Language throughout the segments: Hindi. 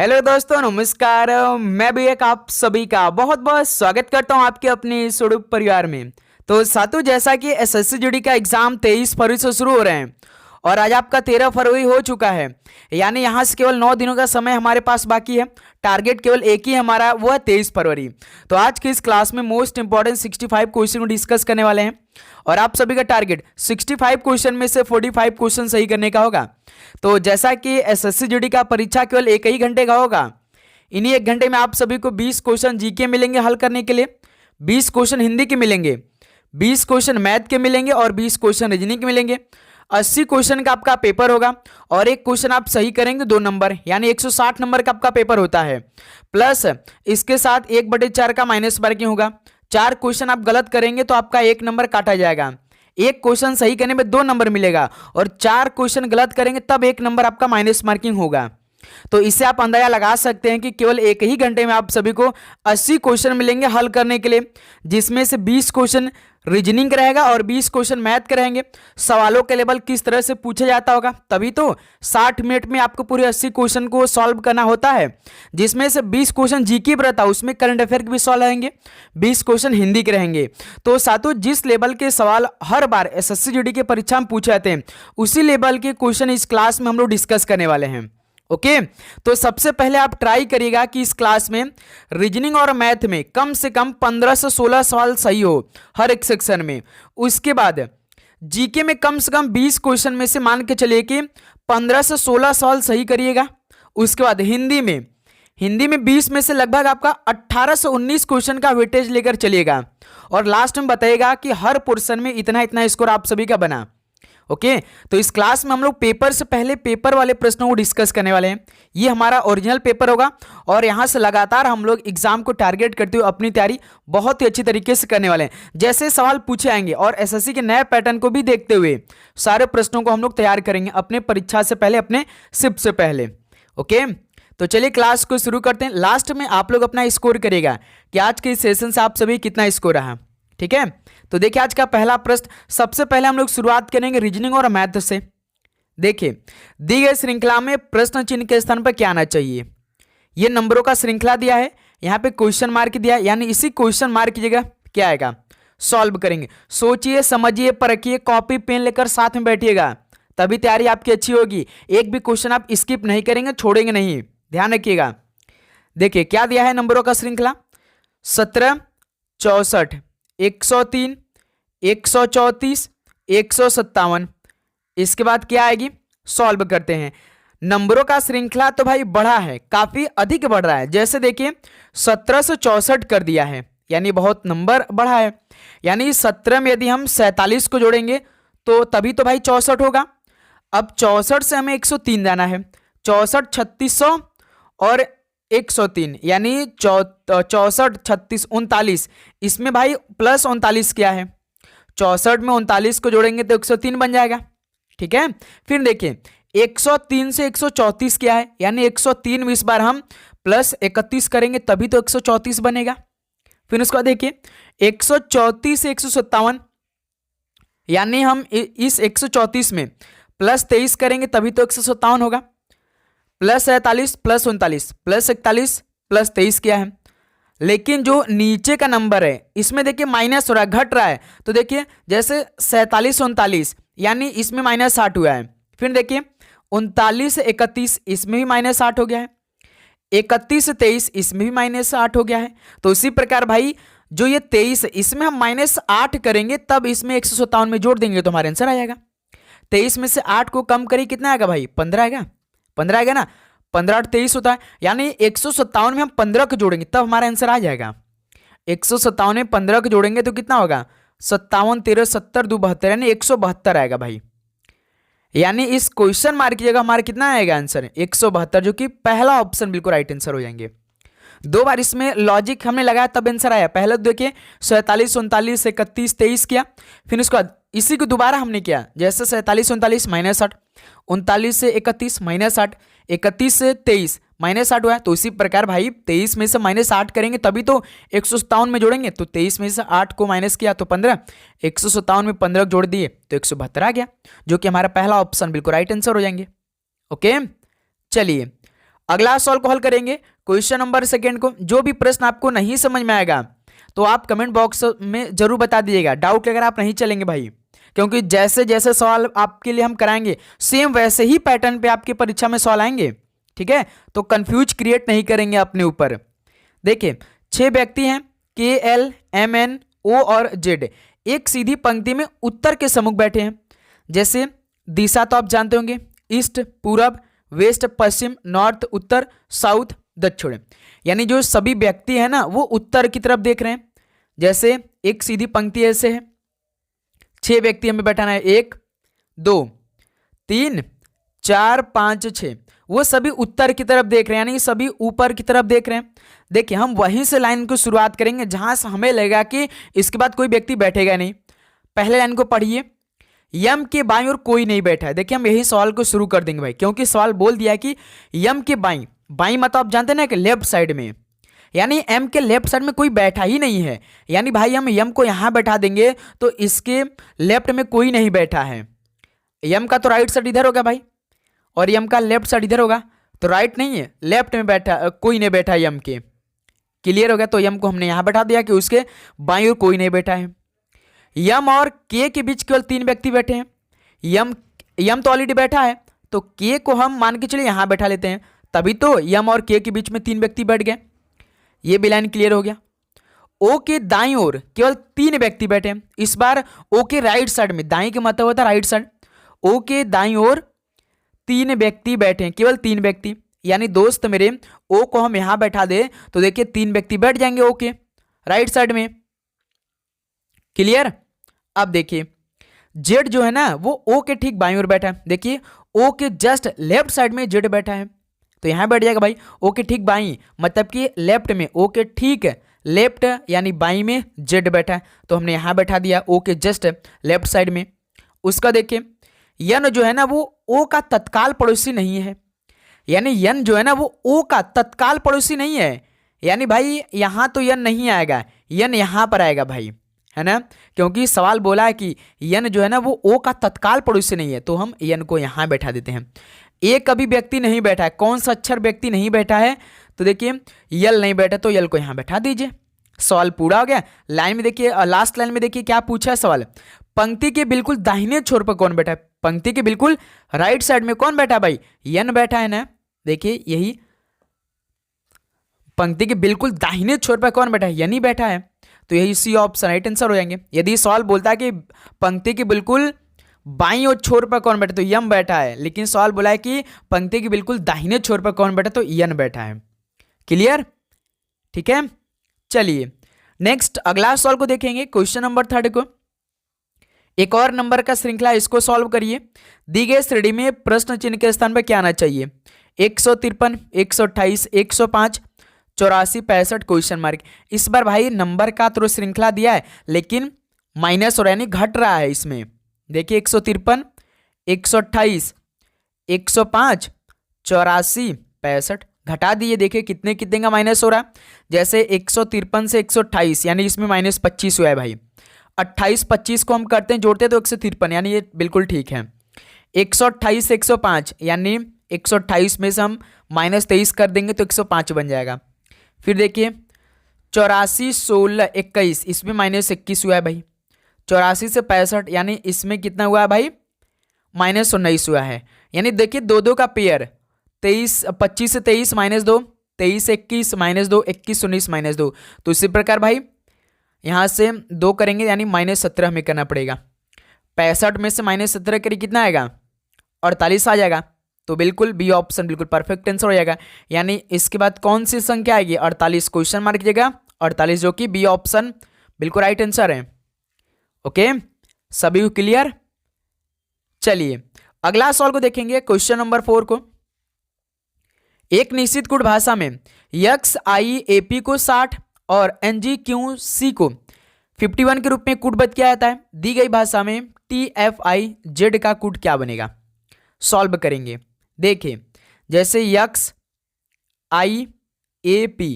हेलो दोस्तों, नमस्कार। मैं भी एक आप सभी का बहुत बहुत स्वागत करता हूं आपके अपने स्वरूप परिवार में। तो साथियों, जैसा कि एसएससी जीडी का एग्जाम 23 फरवरी से शुरू हो रहे हैं और आज आपका 13 फरवरी हो चुका है, यानी यहाँ से केवल 9 दिनों का समय हमारे पास बाकी है। टारगेट केवल एक ही हमारा, वो है 23 फरवरी। तो आज की इस क्लास में मोस्ट इंपॉर्टेंट 65 क्वेश्चन को डिस्कस करने वाले हैं और आप सभी का टारगेट 65 क्वेश्चन में से 45 क्वेश्चन सही करने का होगा। तो जैसा कि एसएससी जीडी का परीक्षा केवल एक ही घंटे का होगा, इन्हीं एक घंटे में आप सभी को 20 क्वेश्चन जीके मिलेंगे हल करने के लिए, 20 क्वेश्चन हिंदी के मिलेंगे, 20 क्वेश्चन मैथ के मिलेंगे और 20 क्वेश्चन रीजनिंग के मिलेंगे। 80 क्वेश्चन का आपका पेपर होगा और एक क्वेश्चन आप सही करेंगे 2 नंबर, यानी 160 नंबर का आपका पेपर होता है। प्लस इसके साथ 1/4 का माइनस मार्किंग होगा। 4 क्वेश्चन आप गलत करेंगे तो आपका 1 नंबर काटा जाएगा। एक क्वेश्चन सही करने में 2 नंबर मिलेगा और 4 क्वेश्चन गलत करेंगे तब 1 नंबर आपका माइनस मार्किंग होगा। तो इससे आप अंदाजा लगा सकते हैं कि केवल एक ही घंटे में आप सभी को 80 क्वेश्चन मिलेंगे हल करने के लिए, जिसमें से 20 क्वेश्चन रीजनिंग का रहेगा और 20 क्वेश्चन मैथ के रहेंगे। सवालों के लेवल किस तरह से पूछा जाता होगा, तभी तो 60 मिनट में आपको पूरे 80 क्वेश्चन को सॉल्व करना होता है, जिसमें से 20 क्वेश्चन जीके पर रहता है, उसमें करंट अफेयर के भी सवाल रहेंगे, 20 क्वेश्चन हिंदी के रहेंगे। तो साथियों, जिस लेवल के सवाल हर बार एसएससी जीडी के परीक्षा में पूछे जाते हैं, उसी लेवल के क्वेश्चन इस क्लास में हम लोग डिस्कस करने वाले हैं। ओके तो सबसे पहले आप ट्राई करिएगा कि इस क्लास में रीजनिंग और मैथ में कम से कम 15 से 16 सवाल सही हो हर एक सेक्शन में। उसके बाद जीके में कम से कम 20 क्वेश्चन में से मान के चलिए कि 15 से 16 सवाल सही करिएगा। उसके बाद हिंदी में 20 में से लगभग आपका 18 से 19 क्वेश्चन का वेटेज लेकर चलिएगा और लास्ट में बताइएगा कि हर पोर्शन में इतना इतना स्कोर आप सभी का बना। ओके तो इस क्लास में हम लोग पेपर से पहले पेपर वाले प्रश्नों को डिस्कस करने वाले हैं। ये हमारा ओरिजिनल पेपर होगा और यहाँ से लगातार हम लोग एग्जाम को टारगेट करते हुए अपनी तैयारी बहुत ही अच्छी तरीके से करने वाले हैं। जैसे सवाल पूछे आएंगे और एसएससी के नए पैटर्न को भी देखते हुए सारे प्रश्नों को हम लोग तैयार करेंगे अपने परीक्षा से पहले, अपने शिफ्ट से पहले। ओके तो चलिए क्लास को शुरू करते हैं। लास्ट में आप लोग अपना स्कोर करिएगा कि आज के इस सेशन से आप सभी कितना स्कोर रहा। ठीक है, तो देखिए आज का पहला प्रश्न। सबसे पहले हम लोग शुरुआत करेंगे रीजनिंग और मैथ से। देखिए दी गई श्रृंखला में प्रश्न चिन्ह के स्थान पर क्या आना चाहिए। ये नंबरों का श्रृंखला दिया है, यहाँ पे क्वेश्चन मार्क दिया है, यानी इसी क्वेश्चन मार्क की जगह क्या आएगा, सॉल्व करेंगे। सोचिए, समझिए, परखिए, कॉपी पेन लेकर साथ में बैठिएगा, तभी तैयारी आपकी अच्छी होगी। एक भी क्वेश्चन आप स्किप नहीं करेंगे, छोड़ेंगे नहीं, ध्यान रखिएगा। देखिए क्या दिया है नंबरों का श्रृंखला, 17, 64, 103, 134, 157। इसके बाद क्या आएगी, सॉल्व करते हैं। नंबरों का श्रृंखला तो भाई बढ़ा है, काफी अधिक बढ़ रहा है। जैसे देखिए 17 से 64 कर दिया है, यानी बहुत नंबर बढ़ा है। यानी 17 में यदि हम 47 को जोड़ेंगे तो तभी तो भाई 64 होगा। अब 64 से हमें 103 जाना है, 64, 3600 और 103, यानी 64, 36, 39। इसमें भाई प्लस 39 क्या है, 64 में 39 को जोड़ेंगे तो 103 बन जाएगा। ठीक है, फिर देखिए 103 से 134 क्या है, यानी 103 में इस बार हम प्लस 31 करेंगे तभी तो 134 बनेगा। फिर उसके बाद देखिए 134 से 157, यानी हम इस 134 में प्लस 23 करेंगे तभी तो 157 होगा। प्लस 47 प्लस 39 प्लस 41 प्लस 23 क्या है, लेकिन जो नीचे का नंबर है इसमें देखिए माइनस हो रहा है, घट रहा है। तो देखिए जैसे 47 39, यानी इसमें -8 हुआ है। फिर देखिए 39 से 31, इसमें भी -8 हो गया है। 31 से 23, इसमें भी -8 हो गया है। तो उसी प्रकार भाई जो ये 23 इसमें हम -8 करेंगे तब इसमें 157 में जोड़ देंगे तो हमारा आंसर आ जाएगा। 23 में से 8 को कम करिए, कितना आएगा भाई, 15 आएगा। 15 आएगा ना, 15 8 23 होता है, यानी 157 में हम 15 को जोड़ेंगे तब हमारा आंसर आ जाएगा। 157 में 15 को जोड़ेंगे तो कितना होगा, 57 13 70 2 72, यानी 172 आएगा भाई। यानी इस क्वेश्चन मार्क की जगह हमारा कितना आएगा आंसर, 172, जो कि पहला ऑप्शन बिल्कुल राइट आंसर हो जाएंगे। 2 बार इसमें लॉजिक हमने लगाया तब आंसर आया। पहले तो देखिए 47 39 31 23 किया, फिर उसके बाद इसी को दोबारा हमने किया, जैसे 47 39 -8, 39 से 31 -8, 31 से 23 -8 हुआ है। तो इसी प्रकार भाई 23 में से -8 करेंगे तभी तो 157 में जोड़ेंगे। तो 23 में से 8 को माइनस किया तो 15, 157 में 15 जोड़ दिए तो 172 आ गया, जो कि हमारा पहला ऑप्शन बिल्कुल राइट आंसर हो जाएंगे। ओके चलिए अगला सॉल्व को हल करेंगे क्वेश्चन नंबर सेकेंड को। जो भी प्रश्न आपको नहीं समझ में आएगा तो आप कमेंट बॉक्स में जरूर बता दीजिएगा, डाउट लेकर आप नहीं चलेंगे भाई, क्योंकि जैसे जैसे सवाल आपके लिए हम कराएंगे सेम वैसे ही पैटर्न पे आपकी परीक्षा में सवाल आएंगे, ठीक है। तो कंफ्यूज क्रिएट नहीं करेंगे अपने ऊपर। देखिए 6 व्यक्ति हैं KLMNO और Z, एक सीधी पंक्ति में उत्तर के सम्मुख बैठे हैं। जैसे दिशा तो आप जानते होंगे, ईस्ट पूरब, वेस्ट पश्चिम, नॉर्थ उत्तर, साउथ दक्षिण, यानी जो सभी व्यक्ति हैं ना वो उत्तर की तरफ देख रहे हैं। जैसे एक सीधी पंक्ति ऐसे है, 6 व्यक्ति हमें बैठाना है, 1 2 3 4 5 6, वो सभी उत्तर की तरफ देख रहे हैं, यानी सभी ऊपर की तरफ देख रहे हैं। देखिए हम वहीं से लाइन को शुरुआत करेंगे जहां से हमें लगेगा कि इसके बाद कोई व्यक्ति बैठेगा नहीं। पहले लाइन को पढ़िए, यम के बाईं ओर कोई नहीं बैठा है। देखिए हम यही सवाल को शुरू कर देंगे भाई, क्योंकि सवाल बोल दिया कि यम के बाईं, बाईं मतलब आप जानते हैं ना कि लेफ्ट साइड में, यानी एम के लेफ्ट साइड में कोई बैठा ही नहीं है। यानी भाई हम यम को यहां बैठा देंगे तो इसके लेफ्ट में कोई नहीं बैठा है। यम का तो राइट साइड इधर होगा भाई, और यम का लेफ्ट साइड इधर होगा, तो राइट नहीं है, लेफ्ट में बैठा कोई नहीं बैठा यम के। क्लियर हो गया। तो यम को हमने यहां बैठा दिया कि उसके बाईं ओर कोई नहीं बैठा है। यम और के के बीच केवल 3 व्यक्ति बैठे हैं। यम तो ऑलरेडी बैठा है, तो के को हम मान के चलिए यहां बैठा लेते हैं, तभी तो यम और के के बीच में 3 व्यक्ति बैठ गए। ये भी लाइन क्लियर हो गया। ओ के दाईं ओर केवल 3 व्यक्ति बैठे हैं। इस बार ओ के राइट साइड में, दाईं के मतलब होता है राइट साइड, ओ के दाईं ओर 3 व्यक्ति बैठे हैं, केवल 3 व्यक्ति, यानी दोस्त मेरे ओ को हम यहां बैठा दे तो देखिए 3 व्यक्ति बैठ जाएंगे ओ के राइट साइड में। क्लियर। अब देखिए जेड जो है ना वो ओ के ठीक बाईं ओर बैठा है। देखिए ओ के जस्ट लेफ्ट साइड में जेड बैठा है, तो यहां बैठ जाएगा भाई ओ के ठीक बाईं, मतलब कि लेफ्ट में, ओ के ठीक लेफ्ट यानी बाईं में जेड बैठा है, तो हमने यहां बैठा दिया ओ के जस्ट लेफ्ट साइड में। उसका देखिए यन जो है ना वो ओ का तत्काल पड़ोसी नहीं है, यानी यन जो है ना वो ओ का तत्काल पड़ोसी नहीं है, यानी भाई यहां तो यन नहीं आएगा, यन यहां पर आएगा भाई, है ना, क्योंकि सवाल बोला है कि यन जो है ना वो ओ का तत्काल पड़ोसी नहीं है, तो हम यन को यहां बैठा देते हैं। ए कभी व्यक्ति नहीं बैठा है, कौन सा अक्षर व्यक्ति नहीं बैठा है, तो देखिए यल नहीं बैठा, तो यल को यहां बैठा दीजिए। सवाल पूरा हो गया। लाइन में देखिए, लास्ट लाइन में देखिए क्या पूछा है सवाल, पंक्ति के बिल्कुल दाहिने छोर पर कौन बैठा है, पंक्ति के बिल्कुल राइट साइड में कौन बैठा है भाई, यन बैठा है ना। देखिए यही पंक्ति के बिल्कुल दाहिने छोर पर कौन बैठा है, यन ही बैठा है, तो यही सी ऑप्शन राइट आंसर हो जाएंगे। यदि सवाल बोलता है कि पंक्ति के बिल्कुल बाईं और छोर पर कौन बैठा, तो यम बैठा है, लेकिन सवाल बोला है कि पंक्ति के बिल्कुल दाहिने छोर पर कौन बैठा, तो यन बैठा है। क्लियर, ठीक है। चलिए नेक्स्ट अगला सवाल को देखेंगे, क्वेश्चन नंबर 3 को। एक और नंबर का श्रृंखला, इसको सॉल्व करिए। दी गई श्रेणी में प्रश्न चिन्ह के स्थान पर क्या आना चाहिए, 153, 128, 105, 84, 65 क्वेश्चन मार्क। इस बार भाई नंबर का तो श्रृंखला दिया है, लेकिन माइनस और यानी घट रहा है इसमें। देखिए 153, 128, 105, 84, 65 घटा दिए। देखिए कितने कितने का माइनस हो रहा है, जैसे 153 से 128 यानी इसमें -25 हुआ है भाई। 28 25 को हम करते हैं जोड़ते हैं तो 153, यानी ये बिल्कुल ठीक है। 128 से 105 यानी 128 में से हम -23 कर देंगे तो 105 बन जाएगा। फिर देखिए 84, 16, 21 इसमें -21 हुआ है भाई। 84 से 65 यानी इसमें कितना हुआ है भाई, -19 हुआ है। यानी देखिए 2 का पेयर, 25 से 23 -2, 23 से 21 -2, 21 19 -2। तो इसी प्रकार भाई यहाँ से 2 करेंगे यानी -17 हमें करना पड़ेगा। 65 में से -17 करिए कितना आएगा, 48 आ जाएगा। तो बिल्कुल बी ऑप्शन बिल्कुल परफेक्ट आंसर हो जाएगा। यानी इसके बाद कौन सी संख्या आएगी, 48 क्वेश्चन मार्क कीजिएगा, 48 जो कि बी ऑप्शन बिल्कुल राइट आंसर है। ओके सभी क्लियर। चलिए अगला सवाल को देखेंगे, क्वेश्चन नंबर 4 को। एक निश्चित कूट भाषा में यक्स आई ए पी को 60 और एन जी क्यू सी को 51 के रूप में कूटबद्ध किया जाता है। दी गई भाषा में टी एफ आई जेड का कूट क्या बनेगा, सॉल्व करेंगे। देखिए जैसे यक्स आई ए पी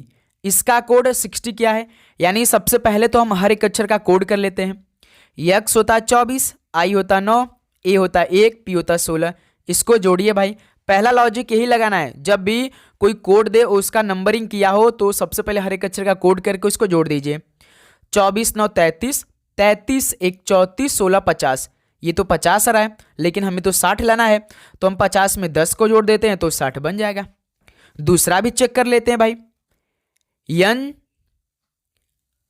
इसका कोड 60 क्या है, यानी सबसे पहले तो हम हर एक अक्षर का कोड कर लेते हैं। यक्स होता 24, आई होता 9, ए होता 1, पी होता 16। इसको जोड़िए भाई, पहला लॉजिक यही लगाना है, जब भी कोई कोड दे उसका नंबरिंग किया हो तो सबसे पहले हर एक अक्षर का कोड करके उसको जोड़ दीजिए। 24 9 33, 33 1 34, 16 50। ये तो 50 आ रहा है, लेकिन हमें तो 60 लाना है, तो हम 50 में 10 को जोड़ देते हैं तो 60 बन जाएगा। दूसरा भी चेक कर लेते हैं भाई, एन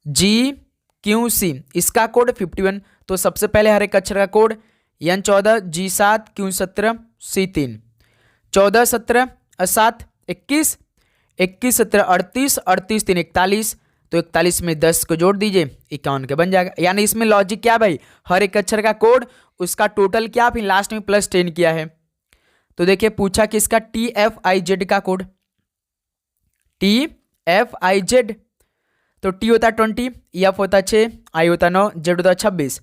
जी क्यू सी, इसका कोड 51। तो सबसे पहले हर एक अक्षर का कोड एन 14, जी 7, क्यू 17, सी 3। 14 17 7 21, 21 17 38, 38 3 41। तो 41 में 10 को जोड़ दीजिए, 51 के बन जाएगा। यानी इसमें लॉजिक क्या भाई, हर एक अक्षर का कोड, उसका टोटल क्या, फिर लास्ट में प्लस 10 किया है। तो देखिए पूछा कि इसका TFIZ का कोड, TFIZ, तो T होता 20, F होता 6, I होता 9, Z होता 26।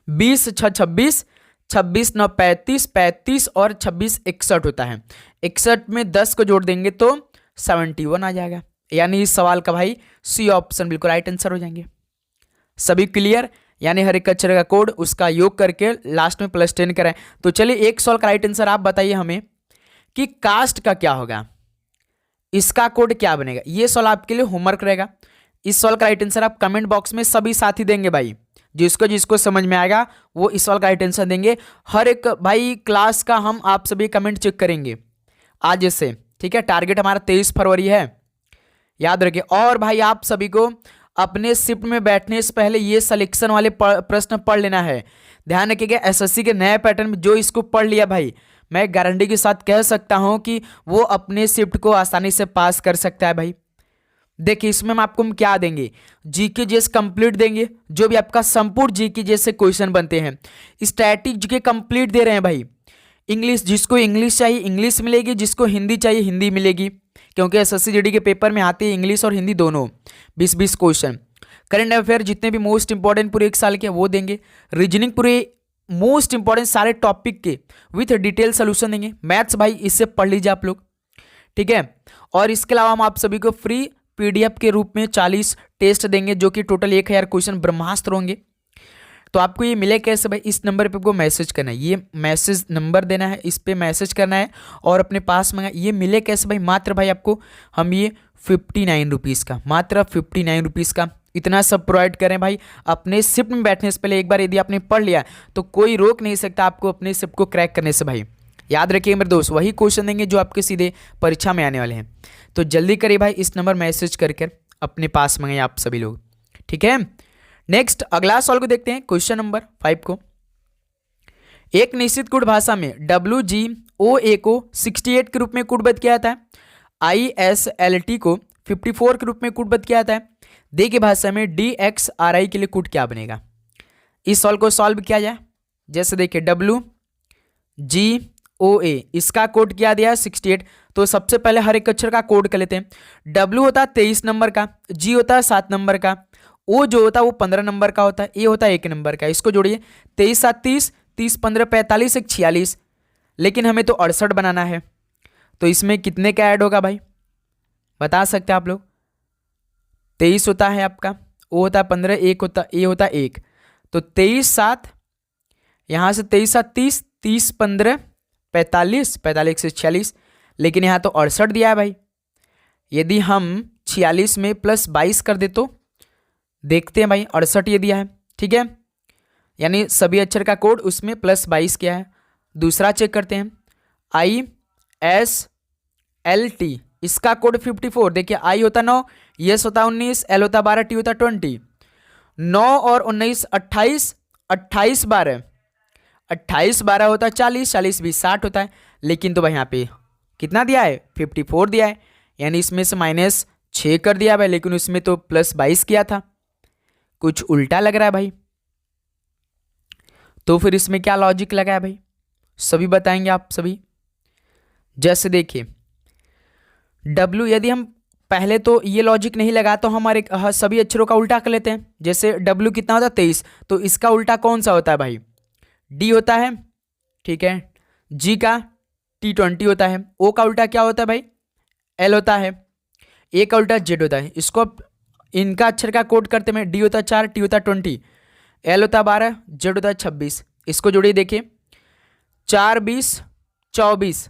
20 6 26, 26 9 35, 35 और 26 61 होता है। 61 में 10 को जोड़ देंगे तो 71 आ जाएगा। यानी इस सवाल का भाई सी ऑप्शन बिल्कुल राइट आंसर हो जाएंगे। सभी क्लियर? यानी हर एक अक्षर का कोड उसका योग करके लास्ट में प्लस 10 करें। तो चलिए एक सवाल का राइट आंसर आप बताइए हमें कि कास्ट का क्या होगा, इसका कोड क्या बनेगा। ये सवाल आपके लिए होमवर्क रहेगा। इस सवाल का राइट आंसर आप कमेंट बॉक्स में सभी साथी देंगे भाई, जिसको जिसको समझ में आएगा वो इस सवाल का राइट आंसर देंगे। हर एक भाई क्लास का हम आप सभी कमेंट चेक करेंगे आज से, ठीक है। टारगेट हमारा 23 फरवरी है, याद रखिए। और भाई आप सभी को अपने शिफ्ट में बैठने से पहले ये सिलेक्शन वाले प्रश्न पढ़ लेना है। ध्यान रखिएगा, एसएससी के नए पैटर्न में जो इसको पढ़ लिया भाई, मैं गारंटी के साथ कह सकता हूं कि वो अपने शिफ्ट को आसानी से पास कर सकता है भाई। देखिए इसमें हम आपको क्या देंगे, जीके जीएस कंप्लीट देंगे, जो भी आपका संपूर्ण जीके जैसे क्वेश्चन बनते हैं। स्टैटिक जीके कंप्लीट दे रहे हैं भाई। इंग्लिश, जिसको इंग्लिश चाहिए इंग्लिश मिलेगी, जिसको हिंदी चाहिए हिंदी मिलेगी, क्योंकि एसएससी जीडी के पेपर में आते हैं इंग्लिश और हिंदी दोनों 20-20 क्वेश्चन। करंट अफेयर जितने भी मोस्ट इंपॉर्टेंट पूरे एक साल के वो देंगे। रीजनिंग पूरे मोस्ट इंपॉर्टेंट सारे टॉपिक के विथ डिटेल सोल्यूशन देंगे। मैथ्स भाई इससे पढ़ लीजिए आप लोग, ठीक है। और इसके अलावा हम आप सभी को फ्री पीडीएफ के रूप में 40 टेस्ट देंगे, जो कि टोटल 1000 क्वेश्चन ब्रह्मास्त्र होंगे। तो आपको ये मिले कैसे भाई, इस नंबर पे आपको मैसेज करना है, ये मैसेज नंबर देना है, इस पे मैसेज करना है और अपने पास मंगा। ये मिले कैसे भाई, मात्र भाई आपको हम ये 59 रुपीज़ का, मात्र 59 रुपीज़ का इतना सब प्रोवाइड करें भाई। अपने शिफ्ट में बैठने से पहले एक बार यदि आपने पढ़ लिया तो कोई रोक नहीं सकता आपको अपने शिफ्ट को क्रैक करने से भाई। याद रखिए मेरे दोस्त, वही क्वेश्चन देंगे जो आपके सीधे परीक्षा में आने वाले हैं। तो जल्दी करिए भाई, इस नंबर मैसेज करके अपने पास मंगाइए आप सभी लोग, ठीक है। नेक्स्ट अगला सवाल को देखते हैं, क्वेश्चन नंबर 5 को। एक निश्चित कोड भाषा में WGOA को 68 के रूप में कोडबद्ध किया जाता है, ISLT को 54 के रूप में कोडबद्ध किया जाता है। दे की भाषा में DXRI के लिए कोड क्या बनेगा। इस सवाल को सॉल्व किया जाए। जैसे देखिए WGOA, इसका कोड क्या दिया 68। तो सबसे पहले हर एक अक्षर का कोड कर लेते हैं। W होता है 23 नंबर का, G होता है 7 नंबर का, O जो होता है वो 15 नंबर का होता है, A होता है 1 नंबर का। इसको जोड़िए, 23 7 30, 30 15 45 1 46, लेकिन हमें तो 68 बनाना है। तो इसमें कितने का ऐड होगा भाई, बता सकते हैं आप लोग। 23 होता है आपका, O होता है 15, 1 होता, A होता है 1। तो 23 7, यहाँ से 23 7 30, 30 15 45, 45 से 46, लेकिन यहाँ तो 68 दिया है भाई। यदि हम 46 में प्लस 22 कर दे तो देखते हैं भाई, 68 ये दिया है, ठीक है। यानी सभी अक्षर का कोड उसमें प्लस 22 किया है। दूसरा चेक करते हैं, ISLT, इसका कोड 54। देखिए I होता 9, S होता 19, L होता 12, T होता 20। 9 और 19 28, 28 12, 28 12 होता है 40, 40 20 60 होता है। लेकिन तो भाई यहाँ पे कितना दिया है 54 दिया है, यानी इसमें से -6 कर दिया भाई, लेकिन उसमें तो प्लस 22 किया था। कुछ उल्टा लग रहा है भाई। तो फिर इसमें क्या लॉजिक लगा है भाई, सभी बताएंगे आप सभी। जैसे देखिए W, यदि हम पहले तो ये लॉजिक नहीं लगा तो हमारे सभी अक्षरों का उल्टा कर लेते हैं। जैसे W कितना होता है 23, तो इसका उल्टा कौन सा होता है भाई, D होता है, ठीक है। G का T20 होता है। O का उल्टा क्या होता है भाई, L होता है। A का उल्टा Z होता है। इसको इनका अक्षर का कोड करते हैं, D होता है 4, T होता है 20, L होता है 12, Z होता है 26। इसको जोड़िए, देखिए 4 20 24,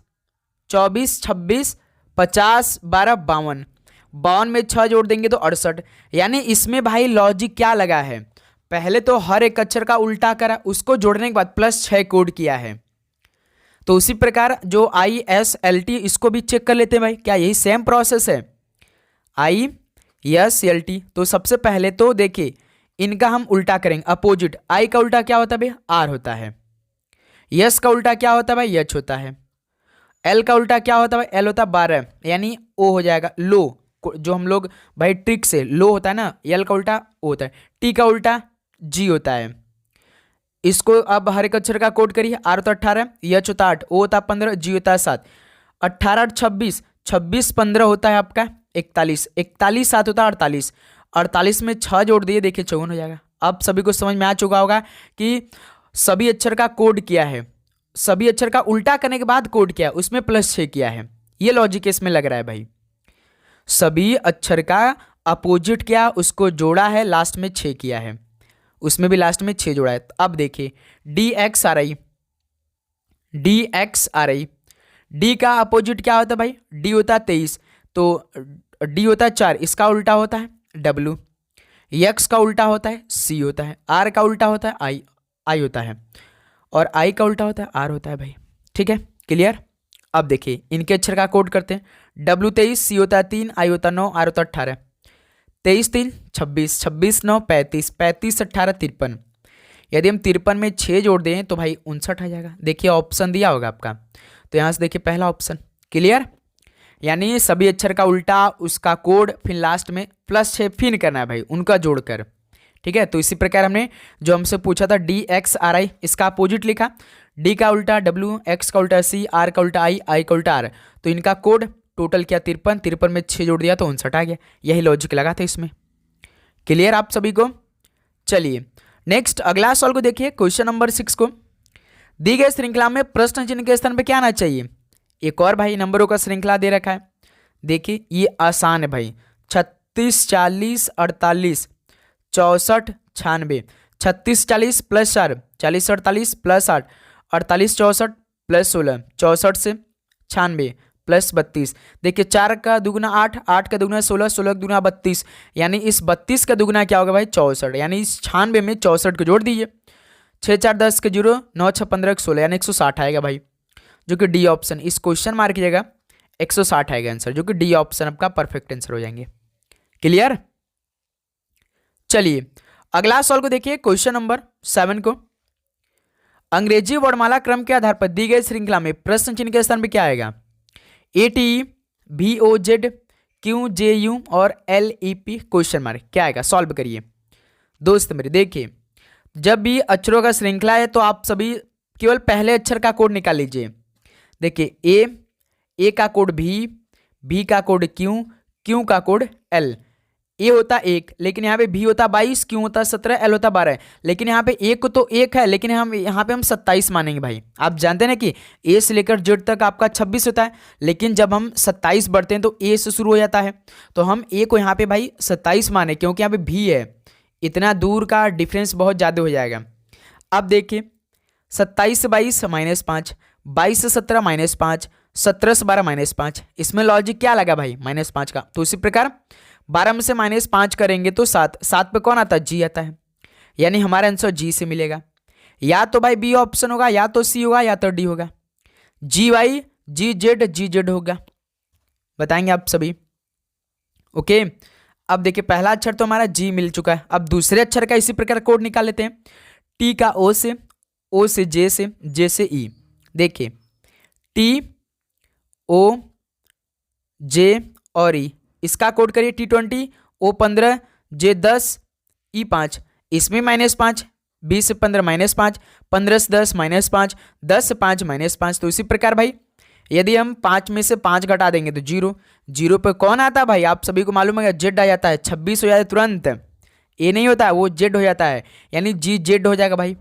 24, 26, 50, 12, 52, 52 में 6 जोड़ देंगे तो 68। यानी इसमें भाई लॉजिक क्या लगा है, पहले तो हर एक अक्षर का उल्टा करा, उसको जोड़ने के बाद प्लस 6 कोड किया है। तो उसी प्रकार जो ISLT इसको भी चेक कर लेते हैं भाई, क्या यही सेम प्रोसेस है ISLT। तो सबसे पहले तो देखिए इनका हम उल्टा करेंगे, अपोजिट। I का उल्टा क्या होता है भाई, R होता है। यस का उल्टा क्या होता है भाई, यच होता है। L का उल्टा क्या होता है भाई, L होता है 12, यानी O हो जाएगा, लो। जो हम लोग भाई ट्रिक से लो होता है ना, L का उल्टा O होता है। T का उल्टा G होता है। इसको अब हर एक अक्षर का कोड करिए। R होता 18, यच होता 8, O होता 15, G होता 7। 18 और 26, 26 15 होता है आपका 41, 41 7 होता है 48, 48 में 6 जोड़ दिए, देखिए 54 हो जाएगा। अब सभी को समझ में आ चुका होगा कि सभी अक्षर का कोड किया है, सभी अक्षर का उल्टा करने के बाद कोड किया है, उसमें प्लस 6 किया है। ये लॉजिक इसमें लग रहा है भाई, सभी अक्षर का अपोजिट किया, उसको जोड़ा है, लास्ट में 6 किया है, उसमें भी लास्ट में 6 जोड़ा है। तो अब देखिए DXRI, DXRI, डी का अपोजिट क्या होता है भाई, डी होता है 23, तो डी होता है 4, इसका उल्टा होता है W। यक्स का उल्टा होता है C होता है, R का उल्टा होता है I होता है, और I का उल्टा होता है R होता है भाई। ठीक है, क्लियर। अब देखिए इनके अक्षर का कोड करते हैं। W 23, C होता है 3, I होता है 9, R होता है 18। 23 3 26, 26 9 35, 35 18 53। यदि हम 53 में 6 जोड़ दें तो भाई 59 आ जाएगा। देखिए ऑप्शन दिया होगा आपका, तो यहाँ से देखिए पहला ऑप्शन, क्लियर। यानी सभी अक्षर का उल्टा, उसका कोड, फिर लास्ट में प्लस 6 फिर करना है भाई, उनका जोड़कर। ठीक है, तो इसी प्रकार हमने जो हमसे पूछा था DXRI, इसका अपोजिट लिखा, D का उल्टा W, X का उल्टा C, R का उल्टा I का उल्टा R। तो इनका कोड टोटल किया 53, 53 में 6 जोड़ दिया तो 59 आ गया। यही लॉजिक लगा था इसमें, क्लियर आप सभी को। चलिए नेक्स्ट अगला सवाल को देखिए, क्वेश्चन नंबर 6 को। दी गई श्रृंखला में प्रश्न चिन्ह के स्थान पे क्या आना चाहिए। एक और भाई नंबरों का श्रृंखला दे रखा है, देखिए ये आसान है भाई। 36 40 48 64 96, 36 40 प्लस 4, 40 48 प्लस 8, 48 64 प्लस 16, 64 से 96 प्लस 32। देखिए 4 का दुगुना 8, 8 का दुगुना 16, 16 का दुगुना 32, यानी इस 32 का दुगुना क्या होगा भाई 64, यानी इस 96 में 64 को जोड़ दीजिए। 6 4 10 के 0, 9 6 15 16, यानी 160 आएगा भाई, जो कि डी ऑप्शन, इस क्वेश्चन मार्क कीजिएगा 160 आएगा आंसर, जो कि डी ऑप्शन आपका परफेक्ट आंसर हो जाएंगे। क्लियर। चलिए अगला सवाल को देखिए, क्वेश्चन नंबर 7 को। अंग्रेजी वर्णमाला क्रम के आधार पर दी गई श्रृंखला में प्रश्न चिन्ह के स्थान पर क्या आएगा। ATE, VOZ, QJU और LEP क्वेश्चन मार्क, क्या आएगा, सॉल्व करिए दोस्त मेरे। देखिए जब भी अक्षरों का श्रृंखला है तो आप सभी केवल पहले अक्षर का कोड निकाल लीजिए। देखिए ए का कोड भी का कोड क्यू का कोड L। ए होता 1, लेकिन यहाँ पे भी होता 22, क्यू होता 17, L होता 12, लेकिन यहाँ पे एक तो 1 है, लेकिन हम यहाँ पे हम 27 मानेंगे भाई। आप जानते हैं ना कि ए से लेकर जेड तक आपका 26 होता है, लेकिन जब हम 27 बढ़ते हैं तो ए से शुरू हो जाता है, तो हम ए को यहाँ पे भाई 27 माने, क्योंकि यहाँ पे भी है, इतना दूर का डिफरेंस बहुत ज़्यादा हो जाएगा। अब देखिए 27 से 22 -5, 22 से 17 -5, 17 से 12 -5, इसमें लॉजिक क्या लगा भाई -5 का। तो उसी प्रकार 12 में से -5 करेंगे तो 7, 7 पे कौन आता है, जी आता है, यानी हमारा आंसर जी से मिलेगा। या तो भाई बी ऑप्शन होगा, या तो सी होगा, या तो डी होगा। GY GZ होगा, बताएंगे आप सभी। ओके, अब देखिए पहला अक्षर तो हमारा जी मिल चुका है, अब दूसरे अक्षर का इसी प्रकार कोड निकाल लेते हैं। टी का ओ से जे से ई। देखिए TO J और E, इसका कोड करिए T20, O15, J10, E5। इसमें -5, 20 से 15 -5, 15 से 10 -5, 10 से 5 -5। तो इसी प्रकार भाई यदि हम 5 में से 5 घटा देंगे तो 0, 0 पे कौन आता है भाई, आप सभी को मालूम है जेड आ जाता है, 26 हो जाता है तुरंत, ए नहीं होता है वो जेड हो जाता है, यानी जी जेड हो जाएगा भाई।